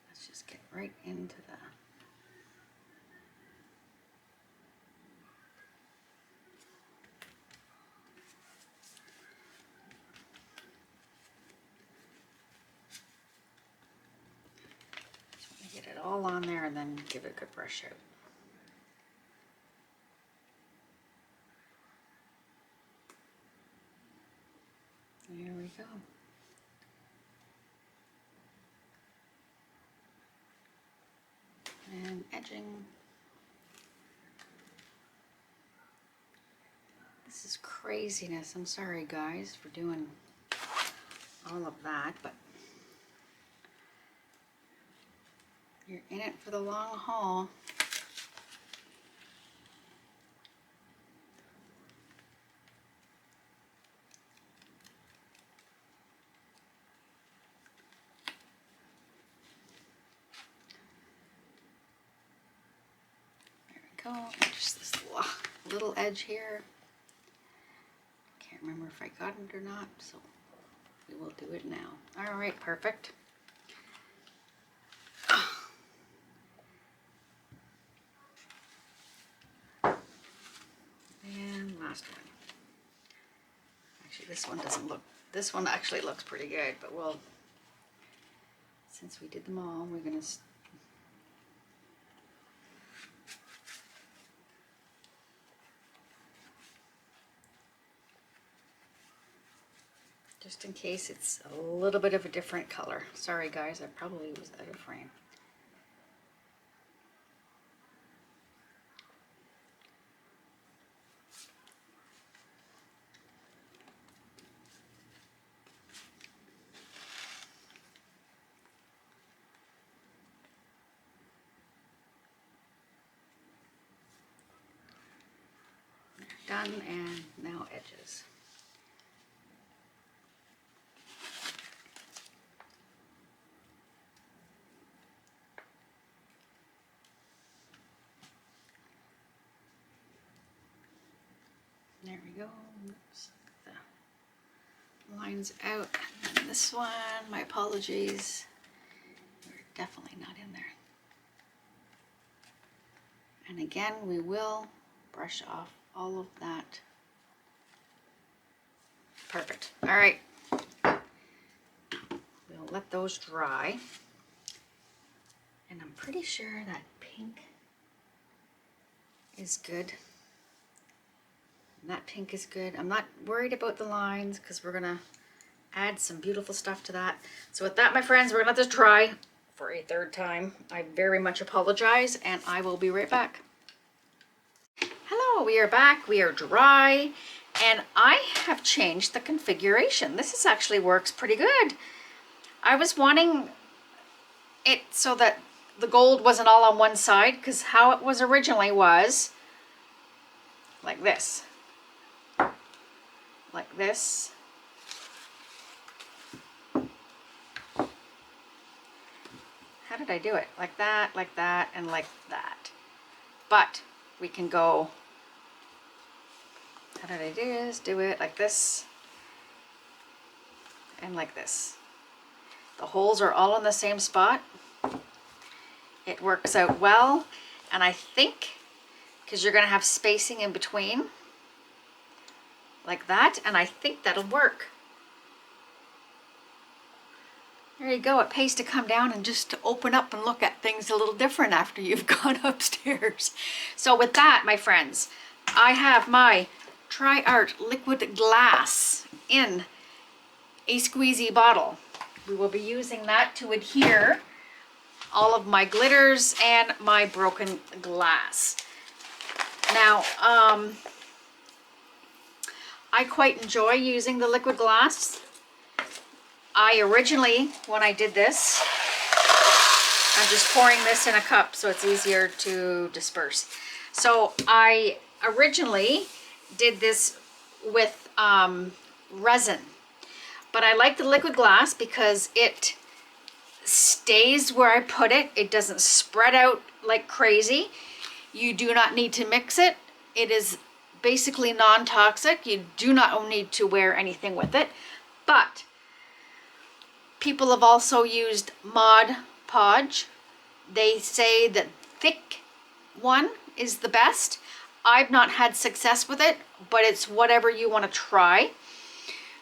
Let's just get right into the get it all on there and then give it a good brush out. There we go. And edging. This is craziness. I'm sorry guys for doing all of that, but you're in it for the long haul. There we go. Just this little edge here. Can't remember if I got it or not, so we will do it now. All right, perfect. And last one. Actually, this one actually looks pretty good, but we'll, since we did them all, we're gonna just in case it's a little bit of a different color. Sorry guys, I probably was out of frame. Done, and now edges. There we go. Oops. The lines out. And this one, my apologies, we're definitely not in there. And again, we will brush off all of that. Perfect. All right. We'll let those dry. And I'm pretty sure that pink is good. And that pink is good. I'm not worried about the lines because we're gonna add some beautiful stuff to that. So with that, my friends, we're gonna let this dry for a third time. I very much apologize, and I will be right back. Hello, we are back. We are dry, and I have changed the configuration. This is actually works pretty good. I was wanting it so that the gold wasn't all on one side, because how it was originally was like this. Like this. How did I do it? Like that, and like that. But we can go, how did I do this? Do it like this and like this. The holes are all in the same spot. It works out well, and I think because you're going to have spacing in between like that, and I think that'll work. There you go. It pays to come down and just to open up and look at things a little different after you've gone upstairs. So with that, my friends, I have my TriArt liquid glass in a squeezy bottle. We will be using that to adhere all of my glitters and my broken glass. Now, I quite enjoy using the liquid glass. I originally, when I did this, I'm just pouring this in a cup so it's easier to disperse. So I originally did this with resin, but I like the liquid glass because it stays where I put it. It doesn't spread out like crazy. You do not need to mix it. It is basically non-toxic. You do not need to wear anything with it. But people have also used Mod Podge. They say that thick one is the best. I've not had success with it, but it's whatever you want to try.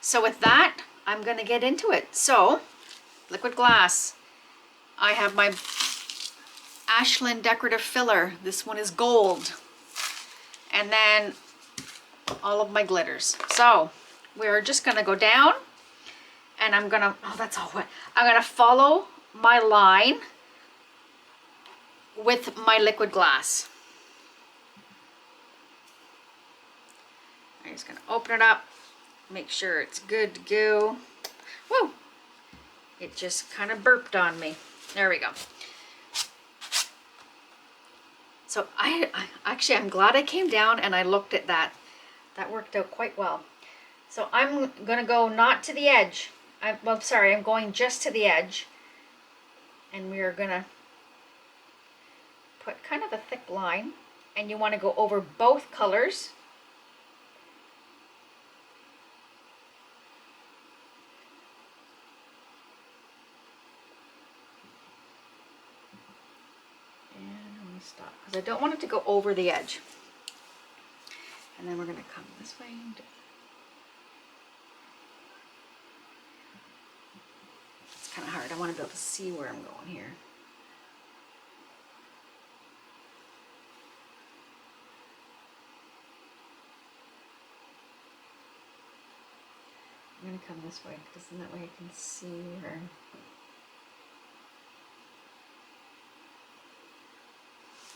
So with that, I'm going to get into it. So, liquid glass. I have my Ashland Decorative filler. This one is gold. And then all of my glitters. So we're just going to go down, and I'm going to, oh, that's all wet. I'm going to follow my line with my liquid glass. I'm just going to open it up, make sure it's good to go. Whoa! It just kind of burped on me. There we go. So actually, I'm glad I came down and I looked at that. That worked out quite well. So I'm going to go not to the edge. I'm going just to the edge. And we are going to put kind of a thick line. And you want to go over both colors. Stop, because I don't want it to go over the edge. And then we're going to come this way. It's kind of hard. I want to be able to see where I'm going here. I'm going to come this way because then that way I can see her.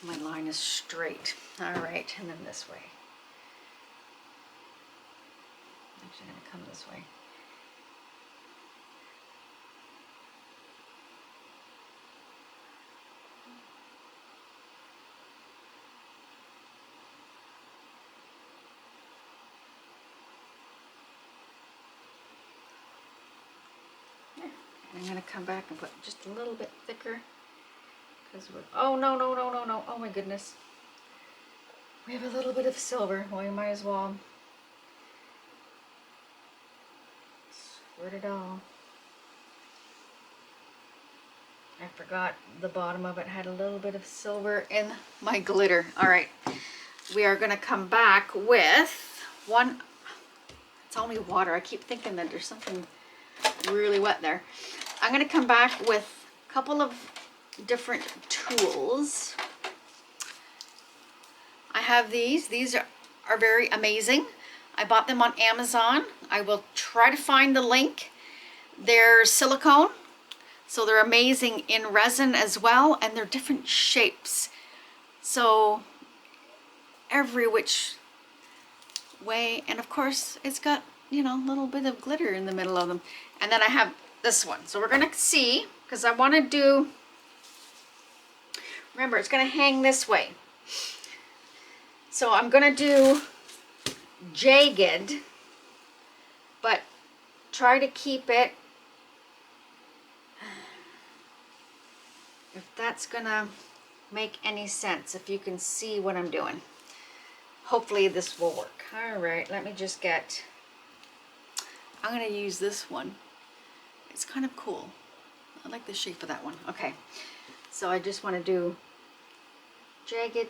My line is straight. All right, and then this way. Actually, I'm going to come this way. I'm going to come back and put just a little bit thicker because we're, oh no, no, no, no, no, oh my goodness. We have a little bit of silver, well, you might as well squirt it all. I forgot the bottom of it had a little bit of silver in my glitter. All right, we are going to come back with one, it's only water. I keep thinking that there's something really wet there. I'm going to come back with a couple of different tools. I have these are very amazing. I bought them on Amazon. I will try to find the link. They're silicone, so they're amazing in resin as well, and they're different shapes. So every which way, and of course it's got, you know, a little bit of glitter in the middle of them. And then I have this one. So we're gonna see, because I want to do, remember it's gonna hang this way. So I'm gonna do jagged, but try to keep it, if that's gonna make any sense, if you can see what I'm doing. Hopefully this will work. All right, let me just get, I'm gonna use this one. It's kind of cool. I like the shape of that one. Okay, so I just want to do jagged.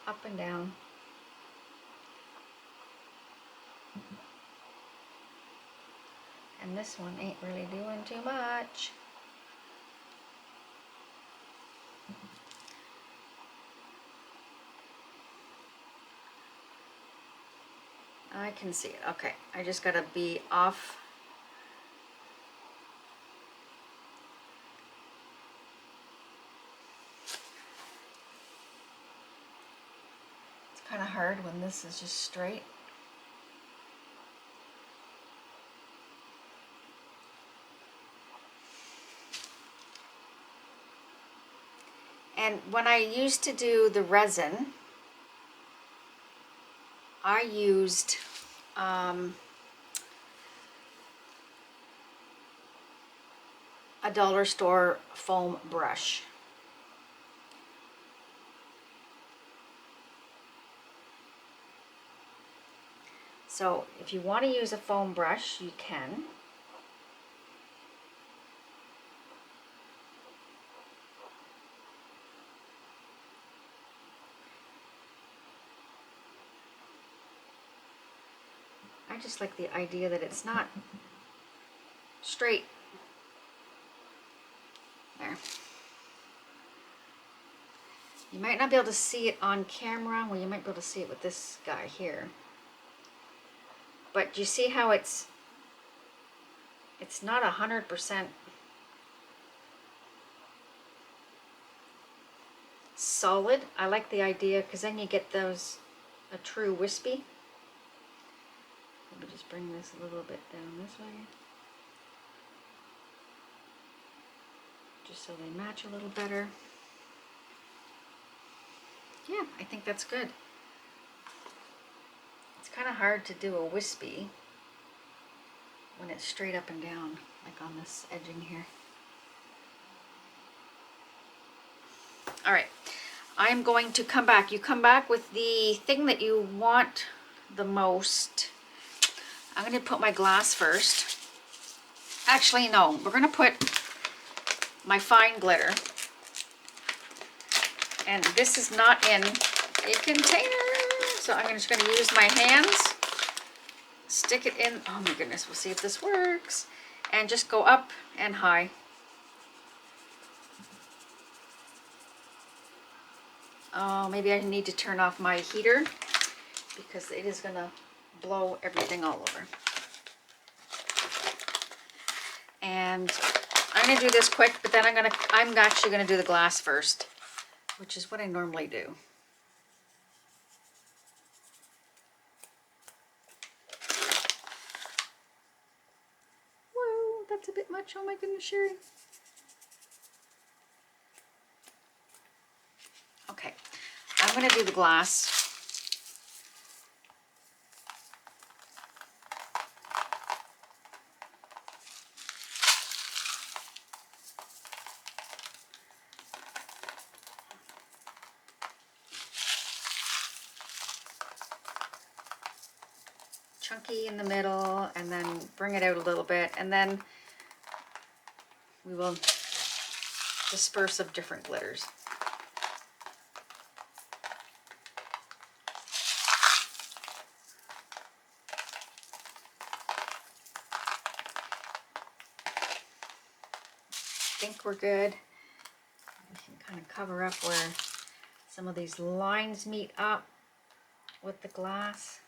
Up and down. And this one ain't really doing too much. I can see it. Okay, I just gotta be off. It's kind of hard when this is just straight. And when I used to do the resin, I used a dollar store foam brush. So if you want to use a foam brush, you can. I just like the idea that it's not straight. There. You might not be able to see it on camera. Well, you might be able to see it with this guy here. But you see how it's not 100% solid. I like the idea because then you get those, a true wispy. Let me just bring this a little bit down this way. Just so they match a little better. Yeah, I think that's good. It's kind of hard to do a wispy when it's straight up and down, like on this edging here. All right, I'm going to come back. You come back with the thing that you want the most. I'm going to put my glass first. Actually, no, we're going to put my fine glitter. And this is not in a container, so I'm just going to use my hands, stick it in, oh my goodness, we'll see if this works, and just go up and high. Oh, maybe I need to turn off my heater because it is gonna blow everything all over. And I'm gonna do this quick, but then I'm actually gonna do the glass first, which is what I normally do. Whoa, that's a bit much. Oh my goodness, Sherry. Okay, I'm gonna do the glass. Chunky in the middle, and then bring it out a little bit, and then we will disperse of different glitters. I think we're good. We can kind of cover up where some of these lines meet up with the glass.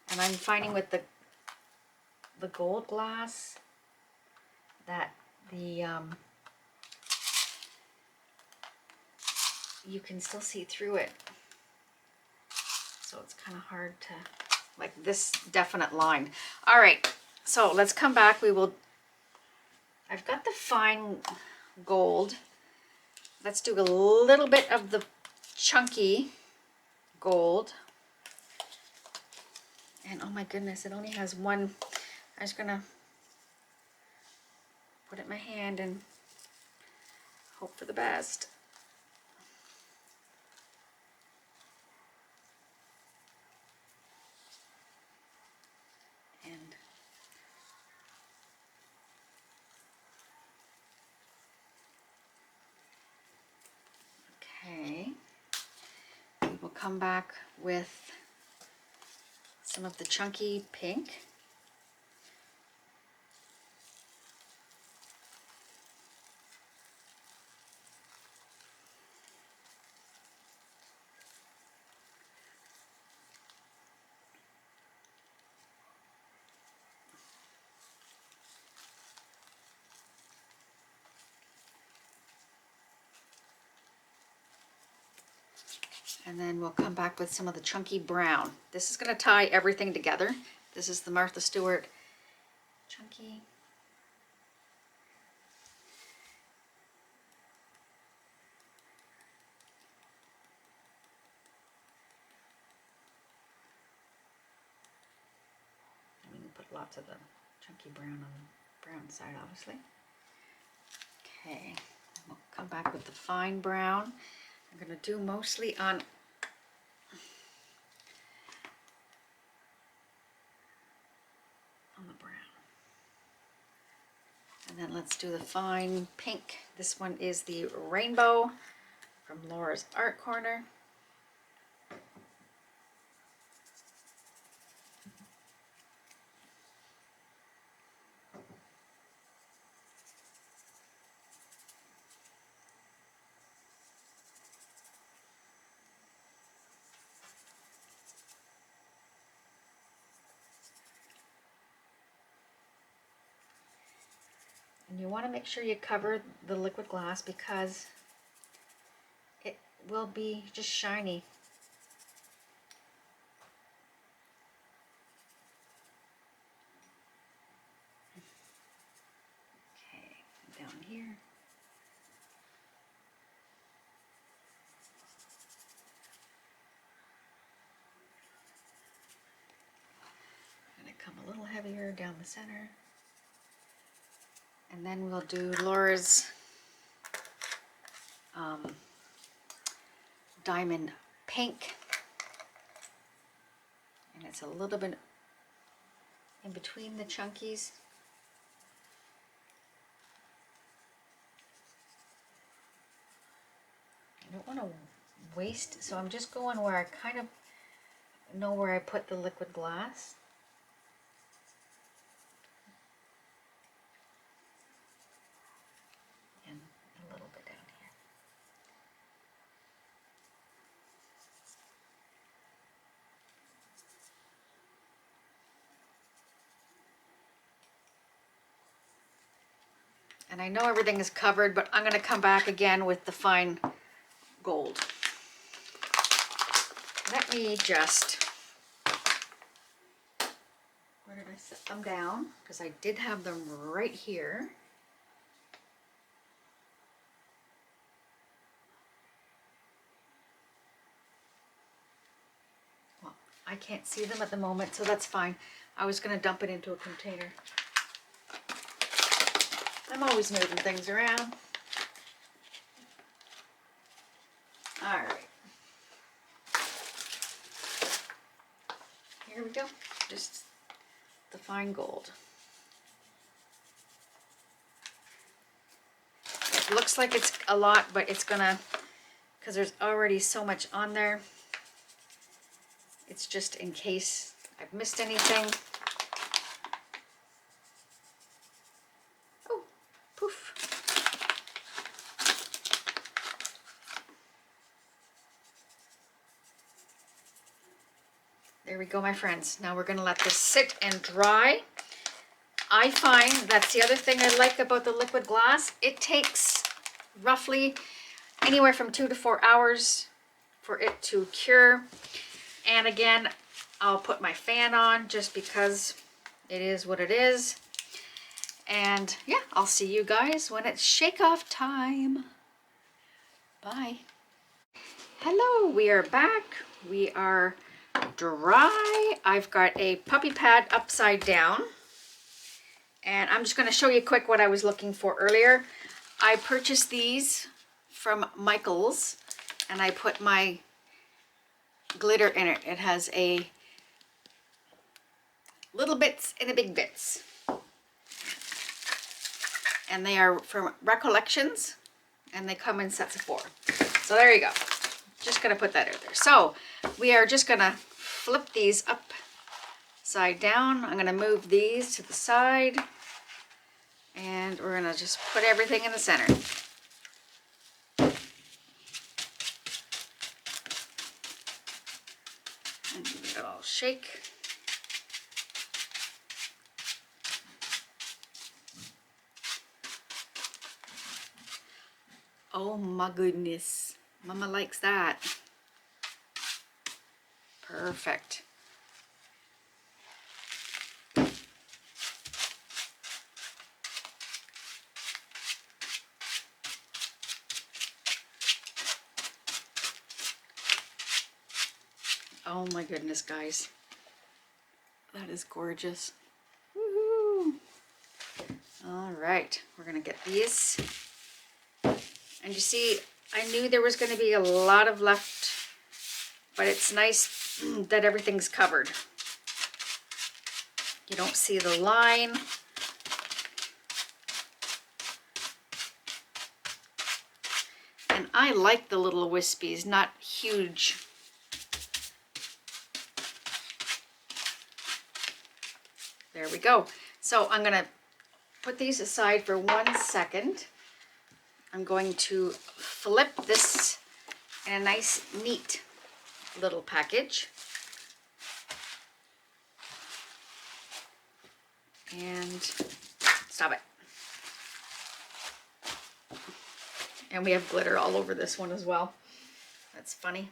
And I'm finding with the gold glass that you can still see through it. So it's kind of hard to, like this definite line. All right, so let's come back. I've got the fine gold. Let's do a little bit of the chunky gold. And oh my goodness, it only has one. I'm just gonna put it in my hand and hope for the best. And okay, we'll come back with some of the chunky pink. And then we'll come back with some of the chunky brown. This is going to tie everything together. This is the Martha Stewart chunky. And we can put lots of the chunky brown on the brown side, obviously. Okay, we'll come back with the fine brown. I'm going to do mostly on the brown. And then let's do the fine pink. This one is the Rainbow from Laura's Art Corner. And you want to make sure you cover the liquid glass because it will be just shiny. Okay, down here. I'm going to come a little heavier down the center. And then we'll do Laura's diamond pink. And it's a little bit in between the chunkies. I don't want to waste, so I'm just going where I kind of know where I put the liquid glass. And a little bit down here. And I know everything is covered, but I'm going to come back again with the fine gold. Let me just, where did I set them down? Because I did have them right here. Well, I can't see them at the moment, so that's fine. I was going to dump it into a container. I'm always moving things around. All right. Here we go. Just the fine gold. It looks like it's a lot, but it's gonna, because there's already so much on there. It's just in case I've missed anything. Oh, poof. There we go, my friends. Now we're going to let this sit and dry. I find that's the other thing I like about the liquid glass. It takes roughly anywhere from 2 to 4 hours for it to cure. And again, I'll put my fan on just because it is what it is. And yeah, I'll see you guys when it's shake-off time. Bye. Hello, we are back. We are dry. I've got a puppy pad upside down, and I'm just going to show you quick what I was looking for earlier. I purchased these from Michael's, and I put my glitter in it. It has a little bits and a big bits, and they are from Recollections, and they come in sets of 4. So there you go. Just gonna put that out there. So we are just gonna flip these upside down. I'm gonna move these to the side, and we're gonna just put everything in the center. And give it a little shake. Oh my goodness. Mama likes that. Perfect. Oh my goodness, guys. That is gorgeous. Woohoo! All right, we're gonna get these. And you see, I knew there was going to be a lot of left, but it's nice that everything's covered. You don't see the line. And I like the little wispies, not huge. There we go. So I'm going to put these aside for 1 second. I'm going to flip this in a nice, neat little package. And stop it. And we have glitter all over this one as well. That's funny.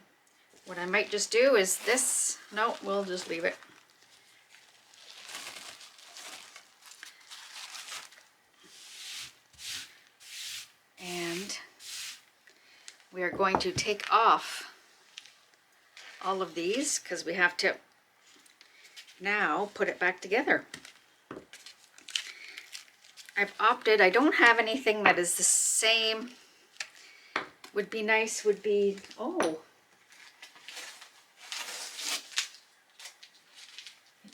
What I might just do is this. No, we'll just leave it. And we are going to take off all of these because we have to now put it back together. I've opted, I don't have anything that is the same. Would be nice, would be, oh.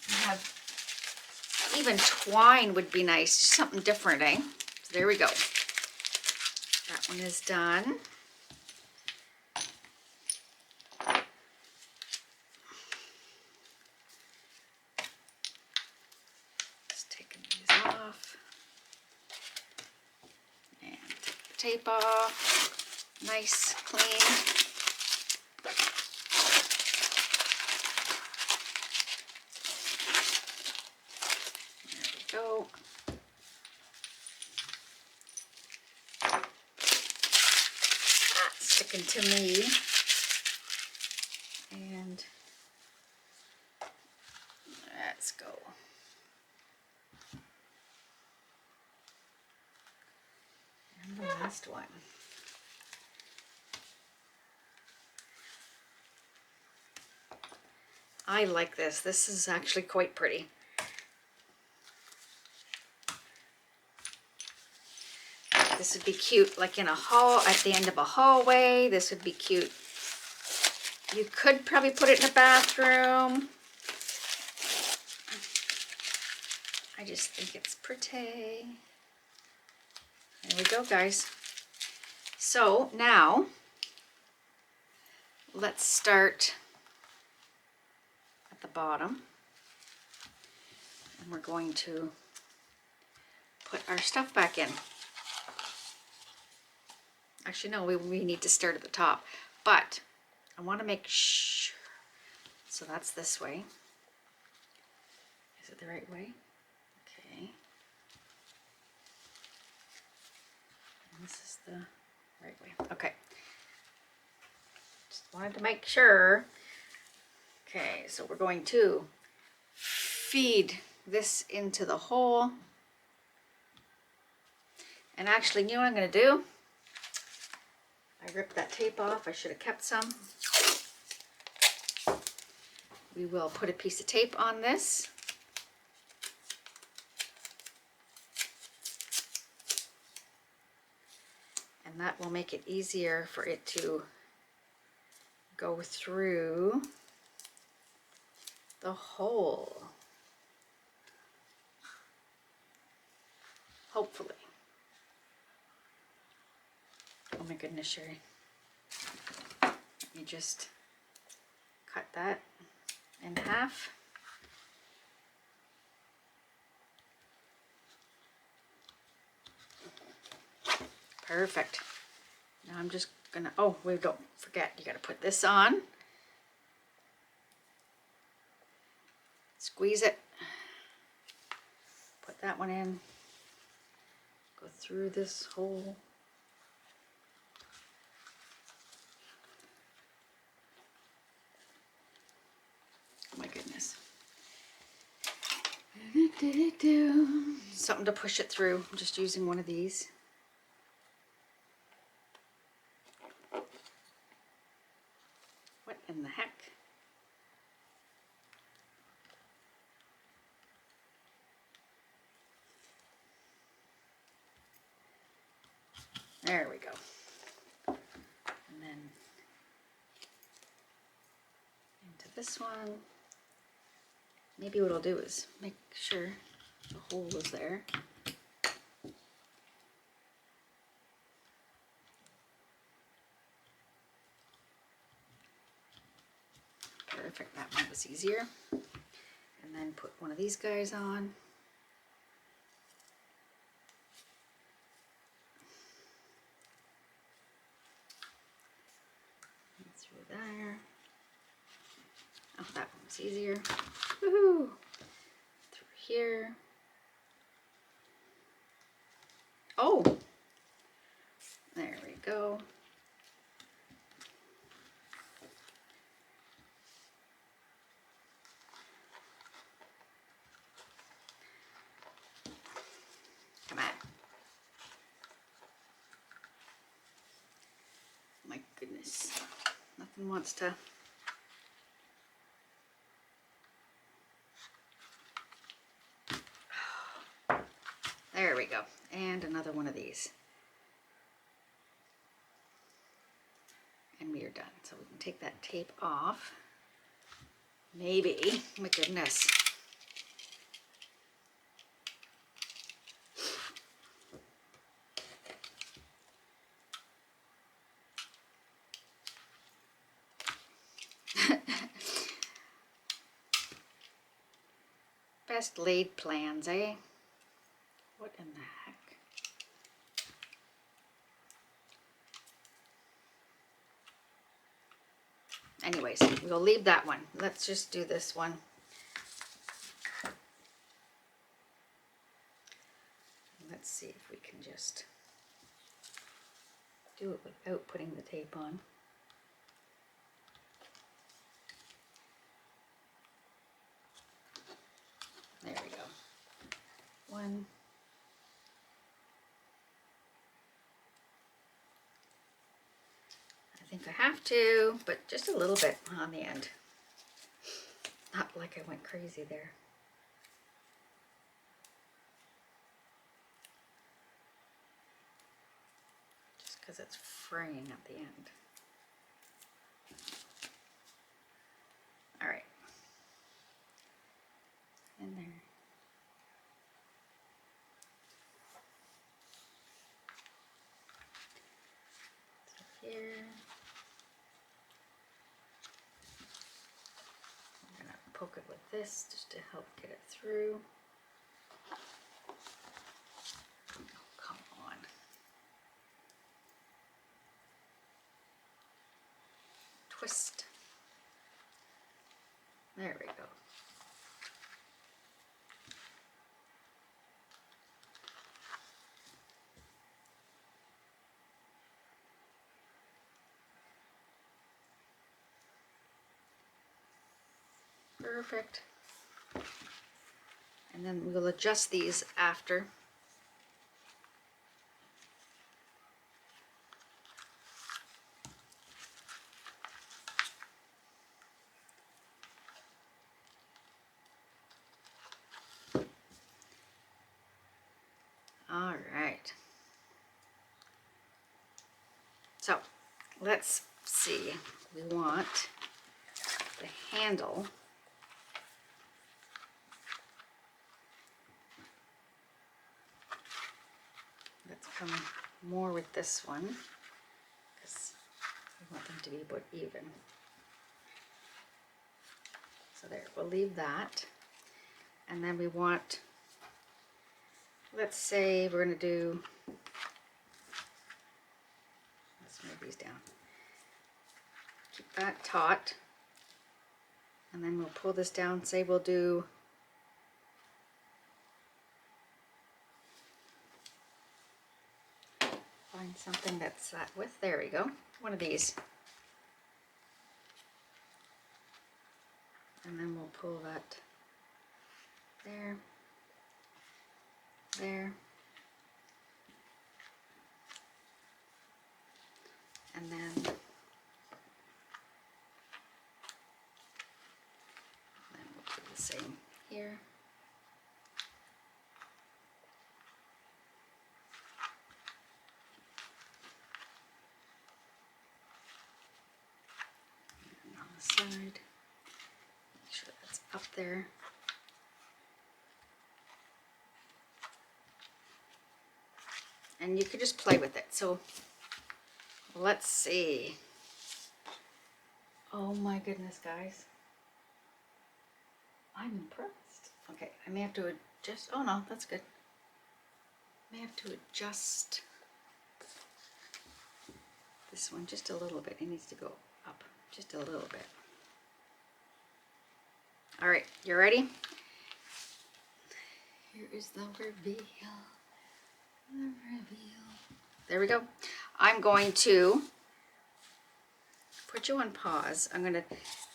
You have, even twine would be nice, something different, eh? So there we go. That one is done. Just taking these off. And take the tape off. Nice, clean. There we go. looking to me. And let's go. And the last one. I like this. This is actually quite pretty. This would be cute like in a hall, at the end of a hallway. This would be cute. You could probably put it in a bathroom. I just think it's pretty. There we go, guys. So now let's start at the bottom. And we're going to put our stuff back in. Actually, no, we need to start at the top, but I want to make sure. So that's this way. Is it the right way? Okay. And this is the right way. Okay. Just wanted to make sure. Okay, so we're going to feed this into the hole. And actually, you know what I'm going to do? I ripped that tape off. I should have kept some. We will put a piece of tape on this. And that will make it easier for it to go through the hole. Hopefully. Oh my goodness, Sherry. Let me just cut that in half. Perfect. Now I'm just gonna, oh, we don't forget, you gotta put this on. Squeeze it. Put that one in. Go through this hole. Oh my goodness. Something to push it through. I'm just using one of these. What in the heck? There we go. And then into this one. Maybe what I'll do is make sure the hole is there. Perfect, that one was easier. And then put one of these guys on. Through there. Oh, that one was easier. Woohoo! Through here. Oh! There we go. Come on. My goodness. Nothing wants to. There we go. And another one of these. And we are done. So we can take that tape off. Maybe. Oh my goodness. Best laid plans, eh? What in the heck? Anyways, we'll leave that one. Let's just do this one. Let's see if we can just do it without putting the tape on. There we go. One. I think I have to, but just a little bit on the end. Not like I went crazy there. Just because it's fraying at the end. All right. In there. So here. I'm gonna poke it with this just to help get it through. Oh, come on. Twist. There we go. Perfect. And then we'll adjust these after. All right. So let's see. We want the handle. Let's come more with this one because we want them to be about even. So there, we'll leave that. And then we want, let's say we're going to do, let's move these down. Keep that taut. And then we'll pull this down, say we'll do find something that's that width. There we go. One of these. And then we'll pull that there, there, and then we'll do the same here. And on the side, make sure that's up there. And you could just play with it. So let's see. Oh my goodness, guys. I'm impressed. Okay, I may have to adjust. Oh no, that's good. I may have to adjust this one just a little bit. It needs to go up just a little bit. All right, you ready? Here is the reveal. The reveal. There we go. I'm going to put you on pause. I'm going to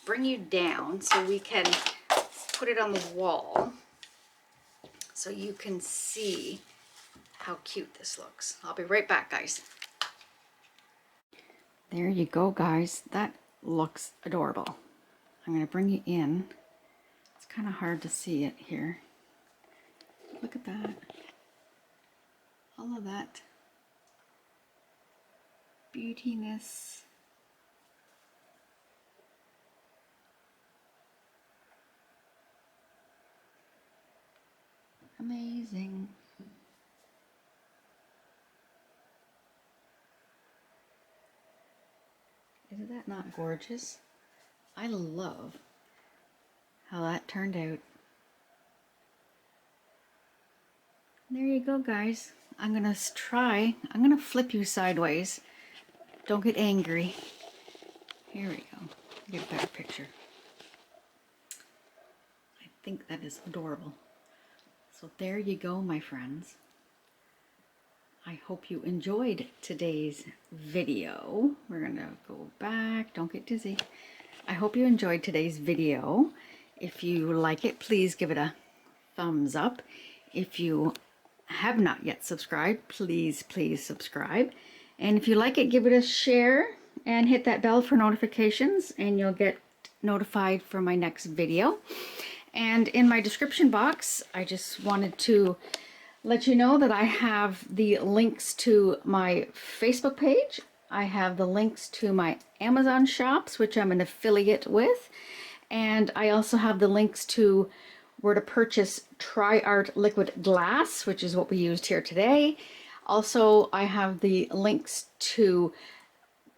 bring you down so we can put it on the wall so you can see how cute this looks. I'll be right back, guys. There you go, guys. That looks adorable. I'm going to bring you in. It's kind of hard to see it here. Look at that. All of that beautiness. Amazing. Isn't that not gorgeous? I love how that turned out. There you go, guys. I'm gonna flip you sideways. Don't get angry. Here we go. Get a better picture. I think that is adorable. So there you go, my friends. I hope you enjoyed today's video. We're gonna go back, don't get dizzy. I hope you enjoyed today's video. If you like it, please give it a thumbs up. If you have not yet subscribed, please subscribe. And if you like it, give it a share and hit that bell for notifications, and you'll get notified for my next video. And in my description box, I just wanted to let you know that I have the links to my Facebook page. I have the links to my Amazon shops, which I'm an affiliate with. And I also have the links to where to purchase TriArt liquid glass, which is what we used here today. Also, I have the links to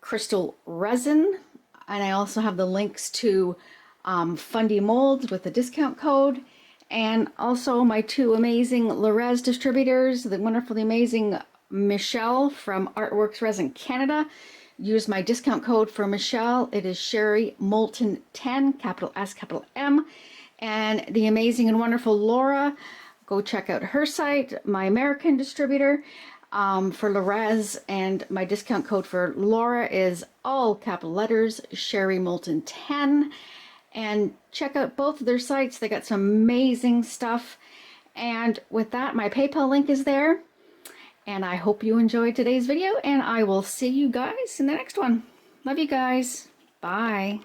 Krystal Resin, and I also have the links to Fundy molds with the discount code, and also my two amazing Rez distributors, the wonderfully amazing Michelle from Artworks Resin Canada. Use my discount code for Michelle. It is Sherry Moulton 10, capital S, capital M. And the amazing and wonderful Laura, go check out her site, my American distributor for Rez, and my discount code for Laura is all capital letters, Sherry Moulton 10. And check out both of their sites. They got some amazing stuff. And with that, my PayPal link is there. And I hope you enjoyed today's video, and I will see you guys in the next one. Love you guys. Bye.